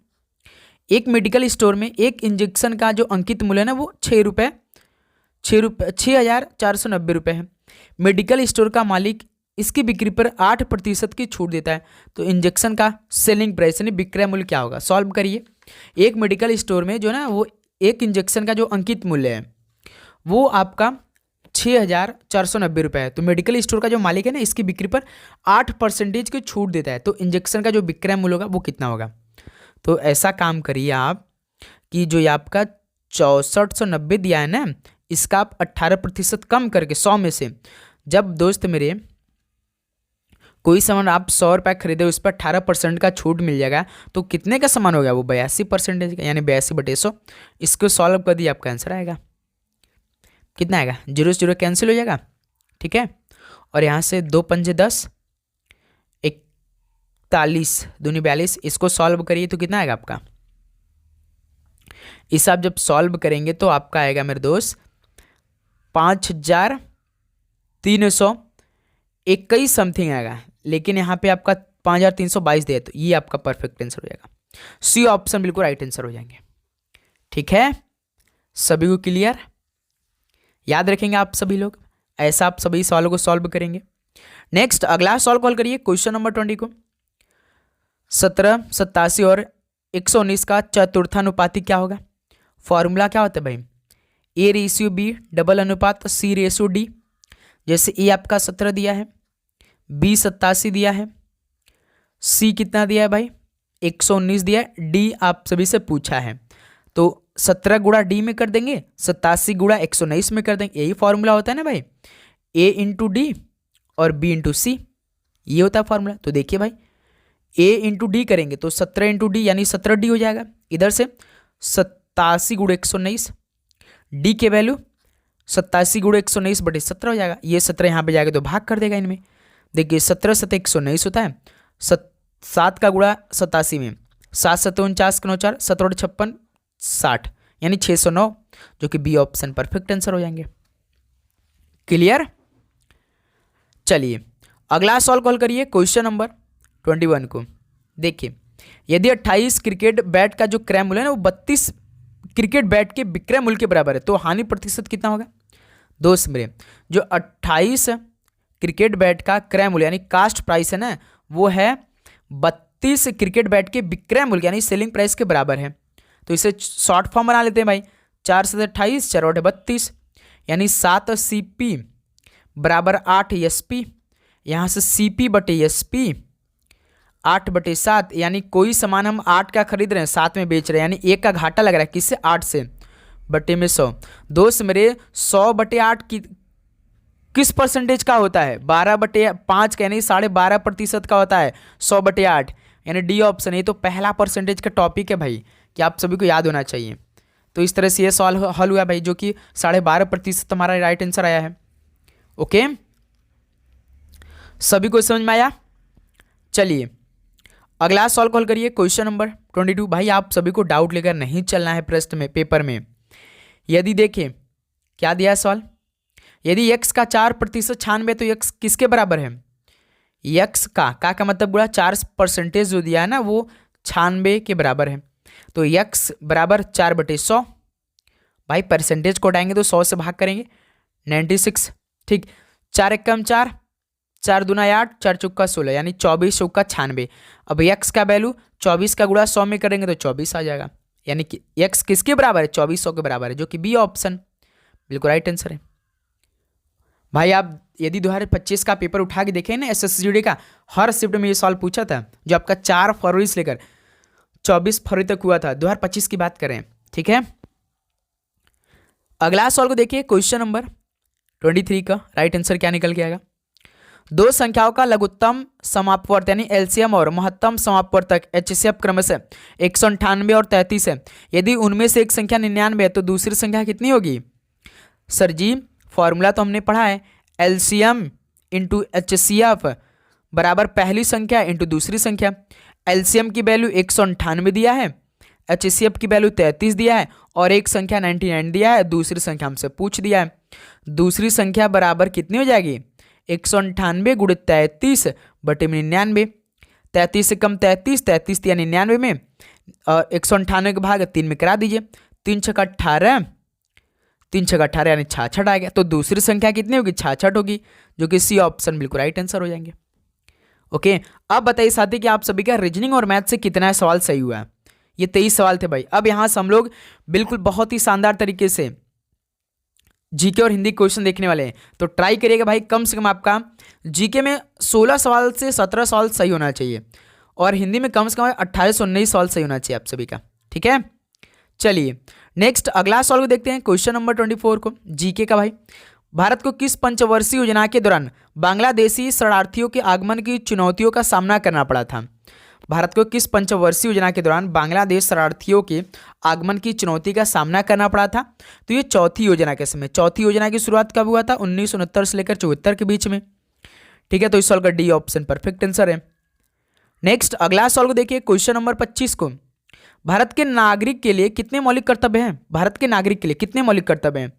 एक मेडिकल स्टोर में एक इंजेक्शन का जो अंकित मूल्य है ना वो 6,490 रुपये है। मेडिकल स्टोर का मालिक इसकी बिक्री पर 8% की छूट देता है, तो इंजेक्शन का सेलिंग प्राइस यानी विक्रय मूल्य क्या होगा। सॉल्व करिए। एक मेडिकल स्टोर में जो ना वो एक इंजेक्शन का जो अंकित मूल्य है वो आपका 6,490 रुपये है, तो मेडिकल स्टोर का जो मालिक है ना इसकी बिक्री पर 8% की छूट देता है, तो इंजेक्शन का जो विक्रय मूल्य होगा वो कितना होगा। तो ऐसा काम करिए आप कि जो ये आपका 6490 दिया है ना इसका आप 18% कम करके 100 में से, जब दोस्त मेरे कोई सामान आप 100 रुपये खरीदे उस पर 18% का छूट मिल जाएगा, तो कितने का सामान हो गया वो 82% का, यानी 82/100। इसको सॉल्व कर दिए आपका आंसर आएगा कितना आएगा, 0 से 0 कैंसिल हो जाएगा, ठीक है। और यहाँ से 2 पंजे 10, 41 दूनी 42, इसको सॉल्व करिए तो कितना आएगा आपका। इसे आप जब सॉल्व करेंगे तो आपका आएगा मेरे दोस्त 5321 समथिंग आएगा, लेकिन यहाँ पे आपका 5322 दिया है, तो ये आपका परफेक्ट आंसर हो जाएगा। सी ऑप्शन बिल्कुल राइट आंसर हो जाएंगे। ठीक है, सभी को क्लियर? याद रखेंगे आप सभी लोग, ऐसा आप सभी सवालों को सॉल्व करेंगे। नेक्स्ट अगला सॉल्व कॉल करिए क्वेश्चन नंबर 20 को। 17, 87 और 119 का चतुर्थानुपाती क्या होगा? फॉर्मूला क्या होता है भाई? A/B डबल अनुपात C/D। जैसे ए आपका 17 दिया है, B 87 दिया है, C कितना दिया है भाई? 119 दिया है, D आप सभी से पूछा है, तो 17 गुणा D में कर देंगे, 87 गुणा 119 में कर देंगे। यही फॉर्मूला होता है ना भाई, A इंटू डी और B इंटू सी, ये होता है फॉर्मूला। तो देखिए भाई, A इंटू डी करेंगे तो 17 इंटू डी यानी 17D हो जाएगा। इधर से 87 गुणा 119, D के वैल्यू 87 गुणा 119 बटे 17 हो जाएगा। ये 17 यहाँ पे जाएगा तो भाग कर देगा इनमें। देखिए 17 7 119 होता है, 7 का गुणा 87 में, 7 7 49 का 9 4, 17 और 56 60 यानी 609, जो कि बी ऑप्शन परफेक्ट आंसर हो जाएंगे। क्लियर? चलिए अगला सॉल्व कॉल करिए क्वेश्चन नंबर 21 को। देखिए यदि 28 क्रिकेट बैट का जो क्रय मूल्य है ना वो 32 क्रिकेट बैट के विक्रय मूल्य के बराबर है, तो हानि प्रतिशत कितना होगा? दोस्त मेरे, जो 28 क्रिकेट बैट का क्रय मूल्य यानी कास्ट प्राइस है ना, वो है 32 क्रिकेट बैट के विक्रय मूल्य यानी सेलिंग प्राइस के बराबर है। तो इसे शॉर्ट फॉर्म बना लेते हैं भाई, 4 से 28, 4 और 32 यानी 7 CP बराबर 8 SP। यहाँ से CP बटे SP 8/7 यानी कोई सामान हम 8 का खरीद रहे हैं 7 में बेच रहे हैं, यानी 1 का घाटा लग रहा है किससे? 8 से, बटे में 100। दोस्त मेरे 100/8 की किस परसेंटेज का होता है? 12/5 का यानी 12.5% का होता है 100/8 यानी डी ऑप्शन। ये तो पहला परसेंटेज का टॉपिक है भाई, कि आप सभी को याद होना चाहिए। तो इस तरह से ये सॉल्व हल हुआ भाई, जो कि 12.5% हमारा राइट आंसर आया है। ओके, सभी को समझ में आया? चलिए अगला सॉल्व कॉल करिए क्वेश्चन नंबर 22। भाई आप सभी को डाउट लेकर नहीं चलना है प्रश्न में, पेपर में। यदि देखें क्या दिया है सवाल, यदि x का 4% 96 तो x किसके बराबर है? x का मतलब बुरा 4% जो दिया है ना वो 96 के बराबर है, तो x बराबर 4/100। भाई परसेंटेज को उठाएंगे तो 100 से भाग करेंगे 96। ठीक, 4 एकम 4, 4 दूना 8, 4 चौका 16 यानी 24 चौका 96। अब x का वैल्यू 24 का गुणा 100 में करेंगे तो 24 आ जाएगा, यानी कि x किसके बराबर है? 2400 के बराबर है, जो कि बी ऑप्शन बिल्कुल राइट आंसर है। भाई आप यदि 2025 का पेपर उठा के देखें ना SSGD का, हर शिफ्ट में ये सवाल पूछा था, जो आपका 4 फरवरी से लेकर 24 फरवरी तक हुआ था। 2025 की बात करें, ठीक है। अगला सवाल को देखिए क्वेश्चन नंबर 23 का राइट आंसर क्या निकल के आएगा? दो संख्याओं का लघुत्तम समापवर्त यानी एलसीएम और महत्तम समापवर्तक HCF क्रमशः 198 और 33 है। यदि उनमें से एक संख्या 99 है तो दूसरी संख्या कितनी होगी? सर जी फॉर्मूला तो हमने पढ़ा है, एलसीएम इंटू HCF बराबर पहली संख्या इंटू दूसरी संख्या। एलसीएम की वैल्यू 198 दिया है, HCF की वैल्यू 33 दिया है और एक संख्या 99 दिया है, दूसरी संख्या हमसे पूछ दिया है। दूसरी संख्या बराबर कितनी हो जाएगी? 198 गुणे 33 बटे में 99। 33 से कम 33, 33 दिया 99 में, 198 का भाग 3 में करा दीजिए, 3 छक्का 18, 3 छक्का 18 यानी 66 आ गया। तो दूसरी संख्या कितनी होगी? 66 होगी, जो कि सी ऑप्शन बिल्कुल राइट आंसर हो जाएंगे। ओके, अब बताइए साथी कि आप सभी का रीजनिंग और मैथ से कितना सवाल सही हुआ है? ये 23 सवाल थे भाई। अब यहाँ से हम लोग बिल्कुल बहुत ही शानदार तरीके से जीके और हिंदी क्वेश्चन देखने वाले हैं, तो ट्राई करिएगा भाई, कम से कम आपका जीके में 16 सवाल से 17 सवाल सही होना चाहिए और हिंदी में कम से कम 18 से 19 सवाल सही होना चाहिए आप सभी का, ठीक है। चलिए नेक्स्ट अगला सवाल को देखते हैं, क्वेश्चन नंबर 24 को जीके का भाई। भारत को किस पंचवर्षीय योजना के दौरान बांग्लादेशी शरणार्थियों के आगमन की चुनौतियों का सामना करना पड़ा था? भारत को किस पंचवर्षीय योजना के दौरान बांग्लादेश शरणार्थियों के आगमन की चुनौती का सामना करना पड़ा था? तो ये चौथी योजना के समय, चौथी योजना की शुरुआत कब हुआ था? 1969 से लेकर 74 के बीच में, ठीक है। तो इस सवाल का डी ऑप्शन परफेक्ट आंसर है। नेक्स्ट अगला सवाल को देखिए, क्वेश्चन नंबर 25 को। भारत के नागरिक के लिए कितने मौलिक कर्तव्य हैं? भारत के नागरिक के लिए कितने मौलिक कर्तव्य हैं?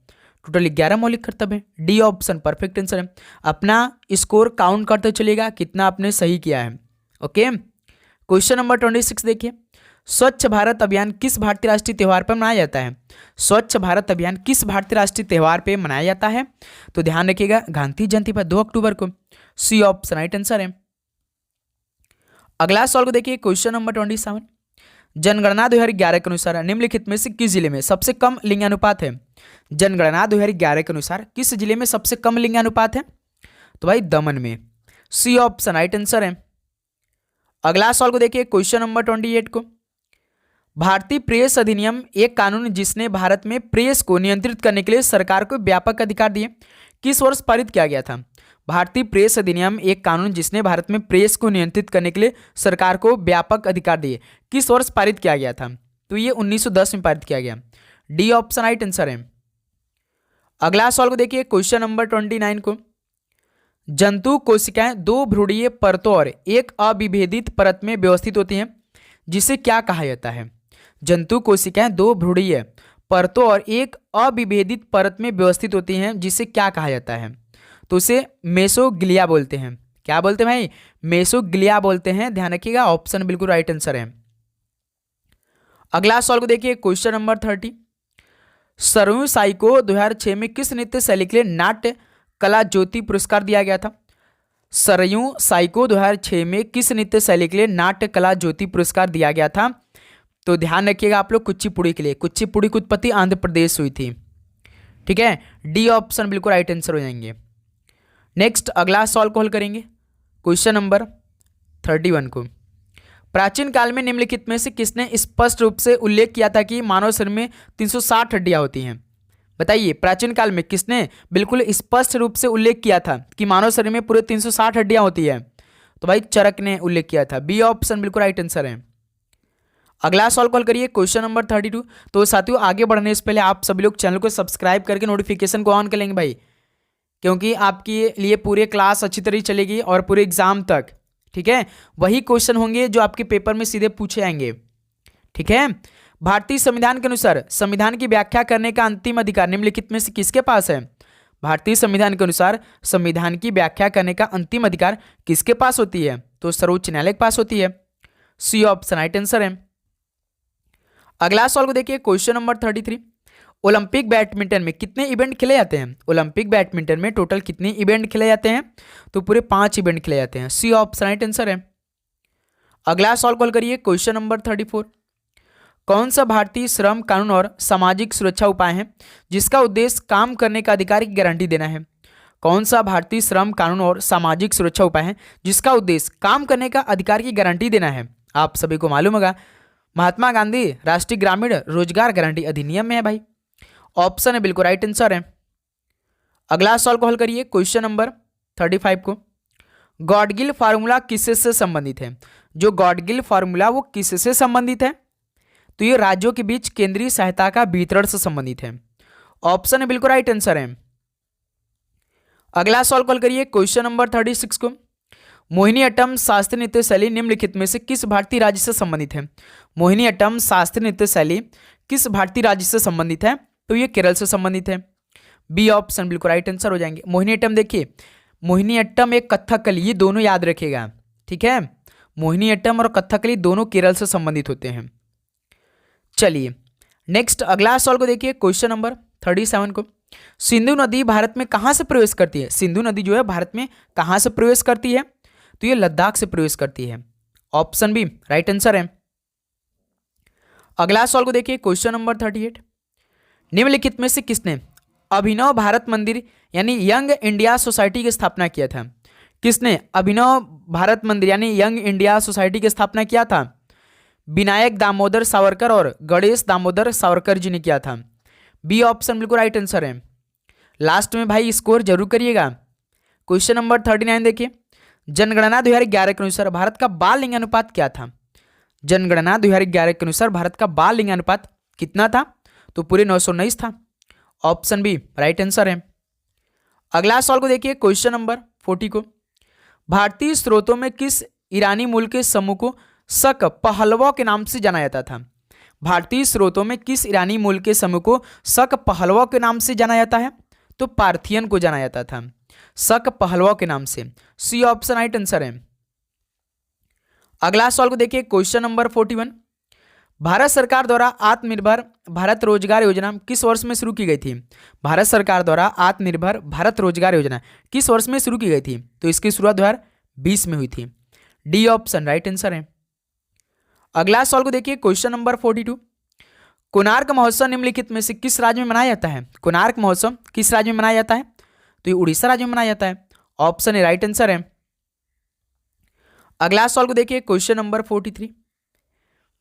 टोटल 11 मौलिक कर्तव्य हैं। डी ऑप्शन परफेक्ट आंसर है। अपना स्कोर काउंट करते चलिएगा कितना आपने सही किया है। ओके। क्वेश्चन नंबर 26 देखिए, स्वच्छ भारत अभियान किस भारतीय राष्ट्रीय त्योहार पर मनाया जाता है? स्वच्छ भारत अभियान किस भारतीय राष्ट्रीय त्योहार पे मनाया जाता है? तो ध्यान रखिएगा, गांधी जयंती पर 2 अक्टूबर को। सी ऑप्शन राइट आंसर है। अगला सवाल को देखिए, क्वेश्चन नंबर 27, जनगणना 2011 के अनुसार निम्नलिखित में से किस जिले में सबसे कम लिंगानुपात है? जनगणना 2011 के अनुसार किस जिले में सबसे कम लिंगानुपात है? तो भाई दमन में। सी ऑप्शन राइट आंसर है। अगला सवाल को देखिए, क्वेश्चन नंबर 28 को, भारतीय प्रेस अधिनियम एक कानून जिसने भारत में प्रेस को नियंत्रित करने के लिए सरकार को व्यापक अधिकार दिए, किस वर्ष पारित किया गया था? भारतीय प्रेस अधिनियम एक कानून जिसने भारत में प्रेस को नियंत्रित करने के लिए सरकार को व्यापक अधिकार दिए, किस वर्ष पारित किया गया था? तो ये 1910 में पारित किया गया। डी ऑप्शन राइट आंसर है। अगला सवाल को देखिए, क्वेश्चन नंबर 29 को, जंतु कोशिकाएं 2 भ्रूणीय परतों और एक अविभेदित परत में व्यवस्थित होती हैं, जिसे क्या कहा जाता है? जंतु कोशिकाएं 2 भ्रूणीय परतों और एक अविभेदित परत में व्यवस्थित होती हैं, जिसे क्या कहा जाता है? तो उसे मेसोग्लिया बोलते हैं। क्या बोलते हैं भाई? मेसोग्लिया बोलते हैं। ध्यान रखिएगा, ऑप्शन बिल्कुल राइट आंसर है। अगला सवाल को देखिए, क्वेश्चन नंबर 30, सरयू साई को 2006 में किस नृत्य शैली के लिए नाट्य कला ज्योति पुरस्कार दिया गया था? सरयू साई को 2006 में किस नृत्य शैली के लिए नाट्य कला ज्योति पुरस्कार दिया गया था? तो ध्यान रखिएगा आप लोग, कुचिपुड़ी के लिए। कुचिपुड़ी की उत्पत्ति आंध्र प्रदेश हुई थी। ठीक है, डी ऑप्शन बिल्कुल राइट आंसर हो जाएंगे। नेक्स्ट अगला सवाल को हल करेंगे, क्वेश्चन नंबर 31 को, प्राचीन काल में निम्नलिखित में से किसने स्पष्ट रूप से उल्लेख किया था कि मानव शरीर में 360 हड्डियां होती हैं? बताइए, प्राचीन काल में किसने बिल्कुल स्पष्ट रूप से उल्लेख किया था कि मानव शरीर में पूरे 360 हड्डियां होती है? तो भाई चरक ने उल्लेख किया था। बी ऑप्शन बिल्कुल राइट आंसर है। अगला सवाल कॉल करिए, क्वेश्चन नंबर 32। तो साथियों, आगे बढ़ने से पहले आप सभी लोग चैनल को सब्सक्राइब करके नोटिफिकेशन को ऑन कर लेंगे भाई, क्योंकि आपके लिए पूरे क्लास अच्छी तरह चलेगी और पूरे एग्जाम तक। ठीक है, वही क्वेश्चन होंगे जो आपके पेपर में सीधे पूछे जाएंगे। ठीक है, भारतीय संविधान के अनुसार संविधान की व्याख्या करने का अंतिम अधिकार निम्नलिखित में से किसके पास है? भारतीय संविधान के अनुसार संविधान की व्याख्या करने का अंतिम अधिकार किसके पास होती है? तो सर्वोच्च न्यायालय के पास होती है। सी ऑप्शन राइट आंसर है। अगला सवाल को देखिए, क्वेश्चन नंबर 33, ओलंपिक बैडमिंटन में कितने इवेंट खेले जाते हैं? ओलंपिक बैडमिंटन में टोटल कितने इवेंट खेले जाते हैं? तो पूरे 5 इवेंट खेले जाते हैं। सी ऑप्शन राइट आंसर है। अगला सवाल कॉल करिए, क्वेश्चन नंबर 34, कौन सा भारतीय श्रम कानून और सामाजिक सुरक्षा उपाय है जिसका उद्देश्य काम करने का अधिकार की गारंटी देना है? कौन सा भारतीय श्रम कानून और सामाजिक सुरक्षा उपाय है जिसका उद्देश्य काम करने का अधिकार की गारंटी देना है? आप सभी को मालूम होगा, महात्मा गांधी राष्ट्रीय ग्रामीण रोजगार गारंटी अधिनियम में है भाई। ऑप्शन है बिल्कुल राइट आंसर है। अगला सवाल को हल करिए, क्वेश्चन नंबर 35 को, गॉडगिल फार्मूला किससे संबंधित है? जो गॉडगिल फार्मूला वो किससे संबंधित है? तो ये राज्यों के बीच केंद्रीय सहायता का वितरण से संबंधित है। ऑप्शन है बिल्कुल राइट आंसर है। अगला सवाल कॉल करिए, क्वेश्चन नंबर 36 को, मोहिनीअट्टम शास्त्रीय नृत्य शैली निम्नलिखित में से किस भारतीय राज्य से संबंधित है? मोहिनीअट्टम शास्त्रीय नृत्य शैली किस भारतीय राज्य से संबंधित है? तो ये केरल से संबंधित है। बी ऑप्शन बिल्कुल राइट आंसर हो जाएंगे। मोहिनीअट्टम देखिए, मोहिनीअट्टम एक कथकली, ये दोनों याद रखिएगा। ठीक है, मोहिनीअट्टम और कथकली दोनों केरल से संबंधित होते हैं। चलिए नेक्स्ट अगला सवाल को देखिए, क्वेश्चन नंबर 37 को, सिंधु नदी भारत में कहां से प्रवेश करती है? सिंधु नदी जो है भारत में कहां से प्रवेश करती है? तो ये लद्दाख से प्रवेश करती है। ऑप्शन बी राइट आंसर है। अगला सवाल को देखिए, क्वेश्चन नंबर 38, निम्नलिखित में से किसने अभिनव भारत मंदिर यानी यंग इंडिया सोसाइटी की स्थापना किया था? किसने अभिनव भारत मंदिर यानी यंग इंडिया सोसाइटी की स्थापना किया था? विनायक दामोदर सावरकर और गणेश दामोदर सावरकर जी ने किया था। बी ऑप्शन बिल्कुल राइट आंसर है। लास्ट में भाई स्कोर जरूर करिएगा। क्वेश्चन नंबर 39 देखिए, जनगणना 2011 के अनुसार भारत का बाल लिंगानुपात क्या था? जनगणना 2011 के अनुसार भारत का बाल लिंगानुपात कितना था? तो पूरे 919 था। ऑप्शन बी राइट आंसर है। अगला सवाल को देखिए, क्वेश्चन नंबर 40 को, भारतीय स्रोतों में किस ईरानी मूल के समूह को शक पहलवा के नाम से जाना जाता था? भारतीय स्रोतों में किस ईरानी मूल के समूह को शक पहलवा के नाम से जाना जाता है? तो पार्थियन को जाना जाता था, शक पहलवा के नाम से। सी ऑप्शन राइट आंसर है। अगला सवाल को देखिए, क्वेश्चन नंबर 41। भारत सरकार द्वारा आत्मनिर्भर भारत रोजगार योजना किस वर्ष में शुरू की गई थी? भारत सरकार द्वारा आत्मनिर्भर भारत रोजगार योजना किस वर्ष में शुरू की गई थी? तो इसकी शुरुआत 2020 में हुई थी। डी ऑप्शन राइट आंसर है। अगला सवाल को देखिए, क्वेश्चन नंबर 42। कोणार्क महोत्सव निम्नलिखित में से किस राज्य में मनाया जाता है? कोणार्क महोत्सव किस राज्य में मनाया जाता है? तो ये उड़ीसा राज्य में मनाया जाता है। ऑप्शन ए राइट आंसर है। अगला सवाल को देखिए, क्वेश्चन नंबर 43।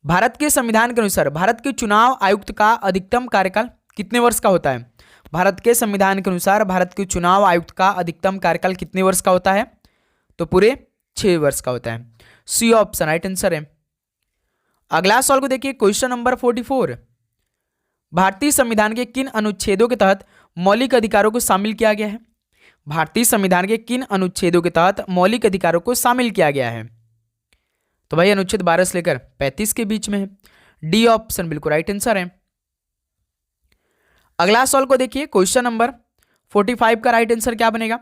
भारत के संविधान के अनुसार भारत के चुनाव आयुक्त का अधिकतम कार्यकाल कितने वर्ष का होता है? भारत के संविधान के अनुसार भारत के चुनाव आयुक्त का अधिकतम कार्यकाल कितने वर्ष का होता है? तो पूरे 6 वर्ष का होता है। सी ऑप्शन राइट आंसर है। अगला सवाल को देखिए, क्वेश्चन नंबर 44। भारतीय संविधान के किन अनुच्छेदों के तहत मौलिक अधिकारों को शामिल किया गया है? भारतीय संविधान के किन अनुच्छेदों के तहत मौलिक अधिकारों को शामिल किया गया है? तो भाई अनुच्छेद 12 से लेकर 35 के बीच में है। डी ऑप्शन बिल्कुल राइट आंसर है। अगला सवाल को देखिए, क्वेश्चन नंबर 45 का राइट आंसर क्या बनेगा?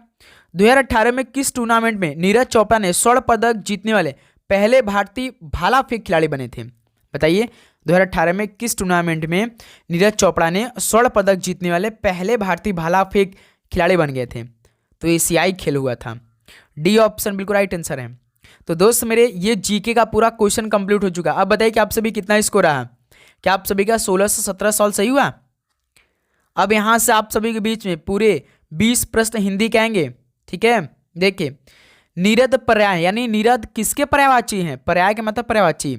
2018 में किस टूर्नामेंट में नीरज चोपड़ा ने स्वर्ण पदक जीतने वाले पहले भारतीय भाला फेंक खिलाड़ी बने थे? बताइए, 2018 में किस टूर्नामेंट में नीरज चोपड़ा ने स्वर्ण पदक जीतने वाले पहले भारतीय भाला फेंक खिलाड़ी बन गए थे? तो एशियाई खेल हुआ था। डी ऑप्शन बिल्कुल राइट आंसर है। तो दोस्त मेरे, ये जीके का पूरा क्वेश्चन कंप्लीट हो चुका। अब बताइए कि आप सभी कितना स्कोर रहा? क्या आप सभी का 16 से 17 सवाल सही हुआ? अब यहां से आप सभी के बीच में पूरे 20 प्रश्न हिंदी के आएंगे। ठीक है, देखिए, नीरद पर्याय यानी नीरद किसके पर्यायवाची हैं? पर्याय के मतलब पर्यायवाची।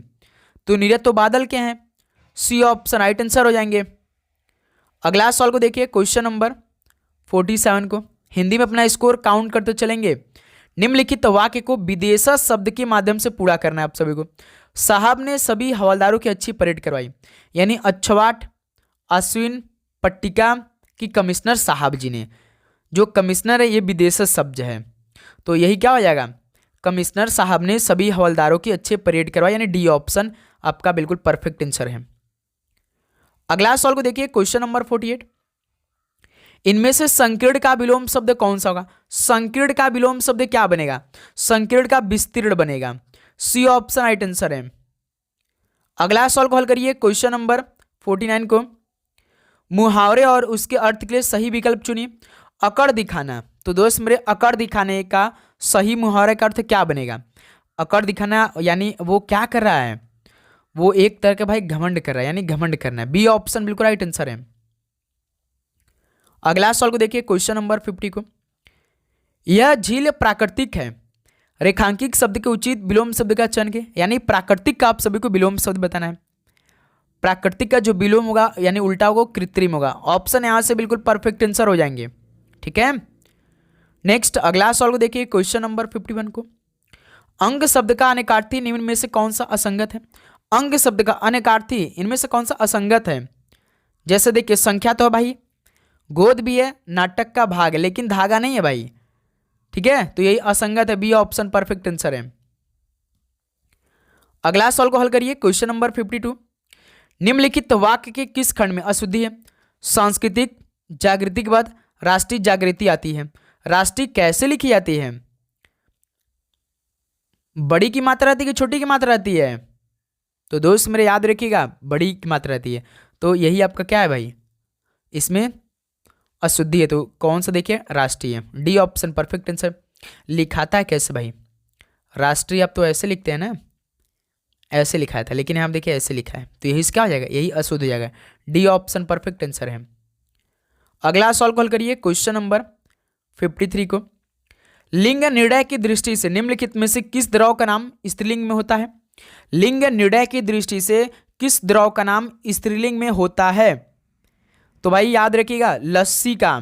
तो नीरद तो बादल के हैं। सी ऑप्शन राइट आंसर हो जाएंगे। अगला सवाल को देखिए, क्वेश्चन नंबर 47 को हिंदी में अपना स्कोर काउंट करते चलेंगे। निम्नलिखित वाक्य को विदेशा शब्द के माध्यम से पूरा करना है आप सभी को। साहब ने सभी हवलदारों की अच्छी परेड करवाई, यानी अच्छवाट अश्विन पट्टिका की कमिश्नर साहब जी ने। जो कमिश्नर है ये विदेशा शब्द है, तो यही क्या हो जाएगा? कमिश्नर साहब ने सभी हवलदारों की अच्छी परेड करवाई, यानी डी ऑप्शन आपका बिल्कुल परफेक्ट आंसर है। अगला सवाल को देखिए, क्वेश्चन नंबर 48। इनमें से संकीर्ण का विलोम शब्द कौन सा होगा? संकीर्ण का विलोम शब्द क्या बनेगा? संकीर्ण का विस्तीर्ण बनेगा। सी ऑप्शन राइट आंसर है। अगला सवाल को हल करिए, क्वेश्चन नंबर 49 को मुहावरे और उसके अर्थ के लिए सही विकल्प चुनिए। अकड़ दिखाना, तो दोस्त मेरे अकड़ दिखाने का सही मुहावरे का अर्थ क्या बनेगा? अकड़ दिखाना यानी वो क्या कर रहा है? वो एक तरह का भाई घमंड कर रहा है, यानी घमंड करना है। बी ऑप्शन बिल्कुल राइट आंसर है। अगला सवाल को देखिए, क्वेश्चन नंबर 50 को यह झील प्राकृतिक है, रेखांकित शब्द के उचित विलोम शब्द का चयन के, यानी प्राकृतिक का आप सभी को विलोम शब्द बताना है। प्राकृतिक का जो विलोम होगा यानी उल्टा होगा कृत्रिम होगा। ऑप्शन यहां से बिल्कुल परफेक्ट आंसर हो जाएंगे। ठीक है, नेक्स्ट अगला सवाल को देखिए, क्वेश्चन नंबर 51 को अंग शब्द का अनेकार्थी निम्न में से कौन सा असंगत है? अंग शब्द का अनेकार्थी इनमें से कौन सा असंगत है? जैसे देखिए, संख्या तो है भाई, गोद भी है, नाटक का भाग है, लेकिन धागा नहीं है भाई। ठीक है, तो यही असंगत है। बी ऑप्शन परफेक्ट आंसर है। अगला सवाल को हल करिए, क्वेश्चन नंबर 52। निम्नलिखित वाक्य के किस खंड में अशुद्धि है? सांस्कृतिक जागृति के बाद राष्ट्रीय जागृति आती है। राष्ट्रीय कैसे लिखी जाती है? बड़ी की मात्रा आती है कि छोटी की मात्रा आती है? तो दोस्त मेरे याद रखिएगा, बड़ी की मात्रा आती है। तो यही आपका क्या है भाई, इसमें अशुद्धि है। तो कौन सा देखिए, राष्ट्रीय। D option perfect answer. लिखाता है कैसे भाई? राष्ट्रीय आप तो ऐसे लिखते हैं ना, ऐसे लिखा था, लेकिन यहाँ देखिए ऐसे लिखा है, तो यही क्या हो जाएगा? यही अशुद्ध हो जाएगा। डी ऑप्शन परफेक्ट आंसर है। अगला सवाल को हल करिए, क्वेश्चन नंबर 53 को लिंग निर्णय की दृष्टि से निम्नलिखित में से किस द्रव का नाम स्त्रीलिंग में होता है? लिंग निर्णय की दृष्टि से किस द्रव का नाम स्त्रीलिंग में होता है? तो भाई याद रखिएगा, लस्सी का।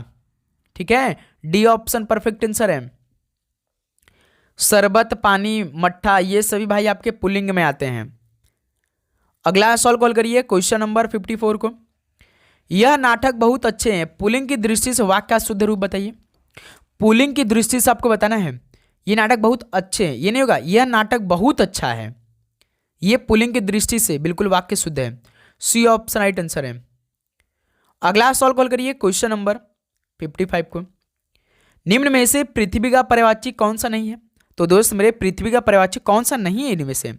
ठीक है, डी ऑप्शन परफेक्ट आंसर है। शरबत, पानी, मट्ठा, ये सभी भाई आपके पुल्लिंग में आते हैं। अगला सवाल कॉल करिए, क्वेश्चन नंबर 54 को यह नाटक बहुत अच्छे हैं, पुल्लिंग की दृष्टि से वाक्य का शुद्ध रूप बताइए। पुल्लिंग की दृष्टि से आपको बताना है, ये नाटक बहुत अच्छे हैं, ये नहीं होगा यह नाटक बहुत अच्छा है। ये पुल्लिंग की दृष्टि से बिल्कुल वाक्य शुद्ध है। सी ऑप्शन राइट आंसर है। अगला सवाल कॉल करिए, क्वेश्चन नंबर 55 को निम्न में से पृथ्वी का पर्यायवाची कौन सा नहीं है? तो दोस्त मेरे पृथ्वी का पर्यायवाची कौन सा नहीं है इनमें से?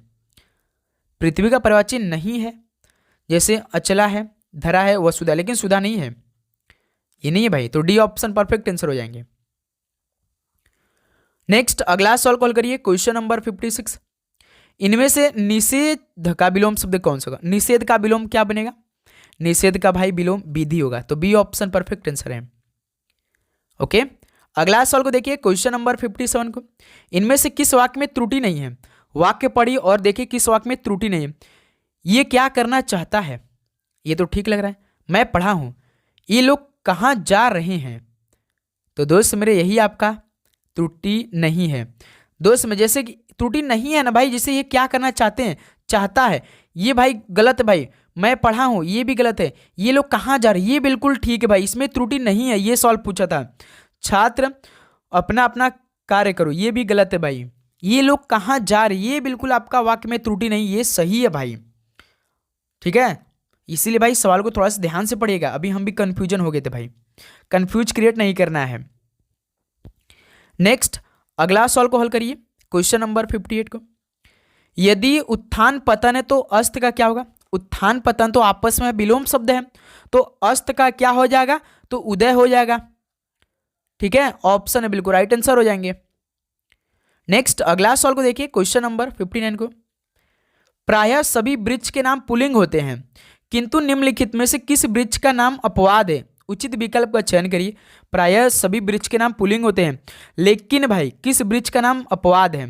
पृथ्वी का पर्यायवाची नहीं है, जैसे अचला है, धरा है, वसुधा, लेकिन सुधा नहीं है, ये नहीं है भाई। तो डी ऑप्शन परफेक्ट आंसर हो जाएंगे। नेक्स्ट अगला सवाल कॉल करिए, क्वेश्चन नंबर 56। इनमें से निषेध का विलोम शब्द कौन सा होगा? निषेध का विलोम क्या बनेगा? निषेध का भाई विलोम विधि होगा, तो बी ऑप्शन परफेक्ट आंसर है। ओके, अगला सवाल को देखिए, क्वेश्चन नंबर 57 को। इनमें से किस वाक्य में त्रुटि नहीं है? वाक्य पढ़िए और देखिए किस वाक्य में त्रुटि नहीं है। ये क्या करना चाहता है? ये तो ठीक लग रहा है, मैं पढ़ा हूं। ये लोग कहाँ जा रहे हैं? तो दोस्त मेरे यही आपका त्रुटि नहीं है। दोस्त में जैसे कि त्रुटि नहीं है ना भाई, जैसे ये क्या करना चाहते हैं, चाहता है, ये भाई गलत है भाई। मैं पढ़ा हूं, ये भी गलत है। ये लोग कहाँ जा रहे हैं, ये बिल्कुल ठीक है भाई, इसमें त्रुटि नहीं है। ये सवाल पूछा था, छात्र अपना अपना कार्य करो, ये भी गलत है भाई। ये लोग कहाँ जा रहे, ये बिल्कुल आपका वाक्य में त्रुटि नहीं, ये सही है भाई। ठीक है, इसीलिए भाई सवाल को थोड़ा सा ध्यान से पढ़िएगा। अभी हम भी कंफ्यूजन हो गए थे भाई, कंफ्यूज क्रिएट नहीं करना है। नेक्स्ट अगला सवाल को हल करिए, क्वेश्चन नंबर 58 को। यदि उत्थान पतन है तो अस्त का क्या होगा? उत्थान पतन तो आपस में विलोम शब्द है, तो अस्त का क्या हो जाएगा? तो उदय हो जाएगा। ठीक है, ऑप्शन है बिल्कुल राइट आंसर हो जाएंगे। नेक्स्ट अगला सवाल को देखिए, क्वेश्चन नंबर 59 को। प्रायः सभी वृक्ष के नाम पुल्लिंग होते हैं, किंतु निम्नलिखित में से किस वृक्ष का नाम अपवाद है? उचित विकल्प का चयन करिए। प्रायः सभी वृक्ष के नाम पुल्लिंग होते हैं, लेकिन भाई किस वृक्ष का नाम अपवाद है?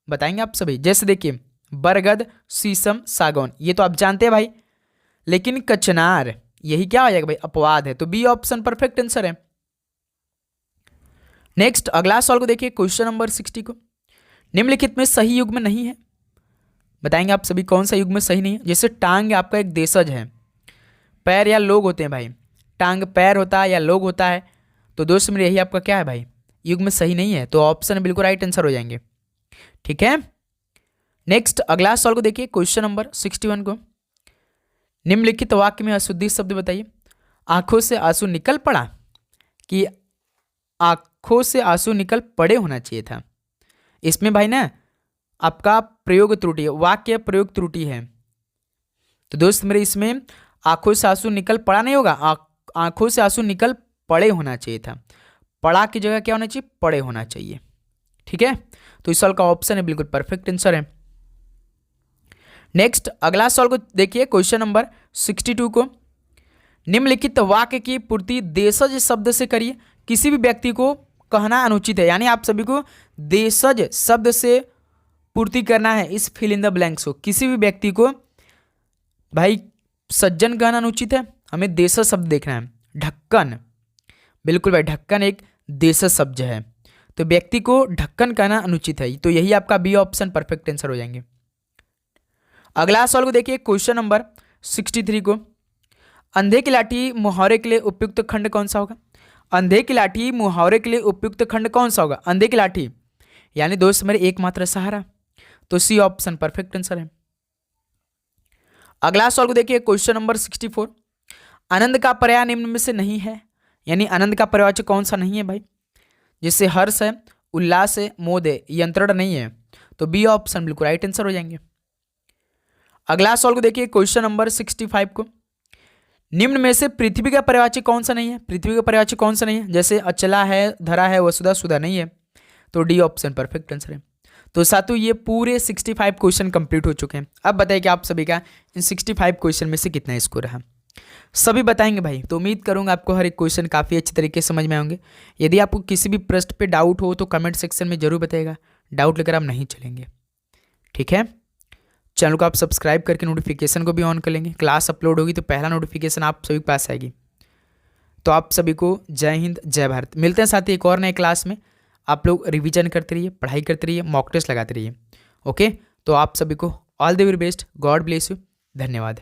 बताएंगे आप सभी। जैसे देखिए बरगद, शीशम, सागौन, ये तो आप जानते हैं भाई, लेकिन कचनार यही क्या हो जाएगा भाई? अपवाद है, तो बी ऑप्शन परफेक्ट आंसर है। नेक्स्ट अगला सवाल को देखिए, क्वेश्चन नंबर 60 को। निम्नलिखित में सही युग्म नहीं है, बताएंगे आप सभी कौन सा युग्म सही नहीं है? जैसे टांग आपका एक देशज है, पैर या लोग होते हैं भाई, टांग पैर होता है या लोग होता है, तो दोस्त मेरे यही आपका क्या है भाई? युग्म सही नहीं है, तो ऑप्शन बिल्कुल राइट आंसर हो जाएंगे। ठीक है, नेक्स्ट अगला सवाल को देखिए, क्वेश्चन नंबर 61 को। निम्नलिखित वाक्य में अशुद्धि शब्द बताइए। आंखों से आंसू निकल पड़ा कि आंखों से आंसू निकल पड़े होना चाहिए था? इसमें भाई ना आपका प्रयोग त्रुटि है, वाक्य प्रयोग त्रुटि है, तो दोस्त मेरे इसमें आंखों से आंसू निकल पड़ा नहीं होगा, आंखों से आंसू निकल पड़े होना चाहिए था। पड़ा की जगह क्या होना चाहिए? पड़े होना चाहिए। ठीक है, तो इस सवाल का ऑप्शन है बिल्कुल परफेक्ट आंसर है। नेक्स्ट अगला सवाल को देखिए, क्वेश्चन नंबर 62 को। निम्नलिखित वाक्य की पूर्ति देशज शब्द से करिए। किसी भी व्यक्ति को कहना अनुचित है, यानी आप सभी को देशज शब्द से पूर्ति करना है इस फिल इन द ब्लैंक्स को। किसी भी व्यक्ति को भाई सज्जन कहना अनुचित है, हमें देशज शब्द देखना है। ढक्कन, बिल्कुल भाई ढक्कन एक देशज शब्द है, तो व्यक्ति को ढक्कन कहना अनुचित है, तो यही आपका बी ऑप्शन परफेक्ट आंसर हो जाएंगे। अगला सवाल को देखिए, क्वेश्चन नंबर 63 को। अंधे की लाठी मुहावरे के लिए उपयुक्त खंड कौन सा होगा? अंधे की लाठी मुहावरे के लिए उपयुक्त खंड कौन सा होगा? अंधे की लाठी यानी दोस्त मेरे एकमात्र सहारा, तो सी ऑप्शन परफेक्ट आंसर है। अगला सवाल को देखिए, क्वेश्चन नंबर 64। आनंद का पर्याय निम्न में से नहीं है, यानी आनंद का पर्यायवाची कौन सा नहीं है भाई? जैसे हर्ष है, उल्लास है, मोद है, यंत्रण नहीं है, तो बी ऑप्शन बिल्कुल राइट आंसर हो जाएंगे। अगला सवाल को देखिए, क्वेश्चन नंबर 65 को। निम्न में से पृथ्वी का पर्यायवाची कौन सा नहीं है? पृथ्वी का पर्यायवाची कौन सा नहीं है? जैसे अचला है, धरा है, वसुधा, सुधा नहीं है, तो डी ऑप्शन परफेक्ट आंसर है। तो साथियों ये पूरे 65 क्वेश्चन कंप्लीट हो चुके हैं। अब बताइए कि आप सभी का इन 65 क्वेश्चन में से कितना स्कोर रहा? सभी बताएंगे भाई, तो उम्मीद करूंगा आपको हर एक क्वेश्चन काफ़ी अच्छी तरीके से समझ में आएंगे। यदि आपको किसी भी प्रश्न पे डाउट हो तो कमेंट सेक्शन में जरूर बताइएगा, डाउट लेकर आप नहीं चलेंगे। ठीक है, चैनल को आप सब्सक्राइब करके नोटिफिकेशन को भी ऑन कर लेंगे। क्लास अपलोड होगी तो पहला नोटिफिकेशन आप सभी के पास आएगी। तो आप सभी को जय हिंद, जय भारत। मिलते हैं साथ ही एक और नए क्लास में। आप लोग रिवीजन करते रहिए, पढ़ाई करते रहिए, मॉक टेस्ट लगाते रहिए। ओके, तो आप सभी को all the very best, God bless you, धन्यवाद।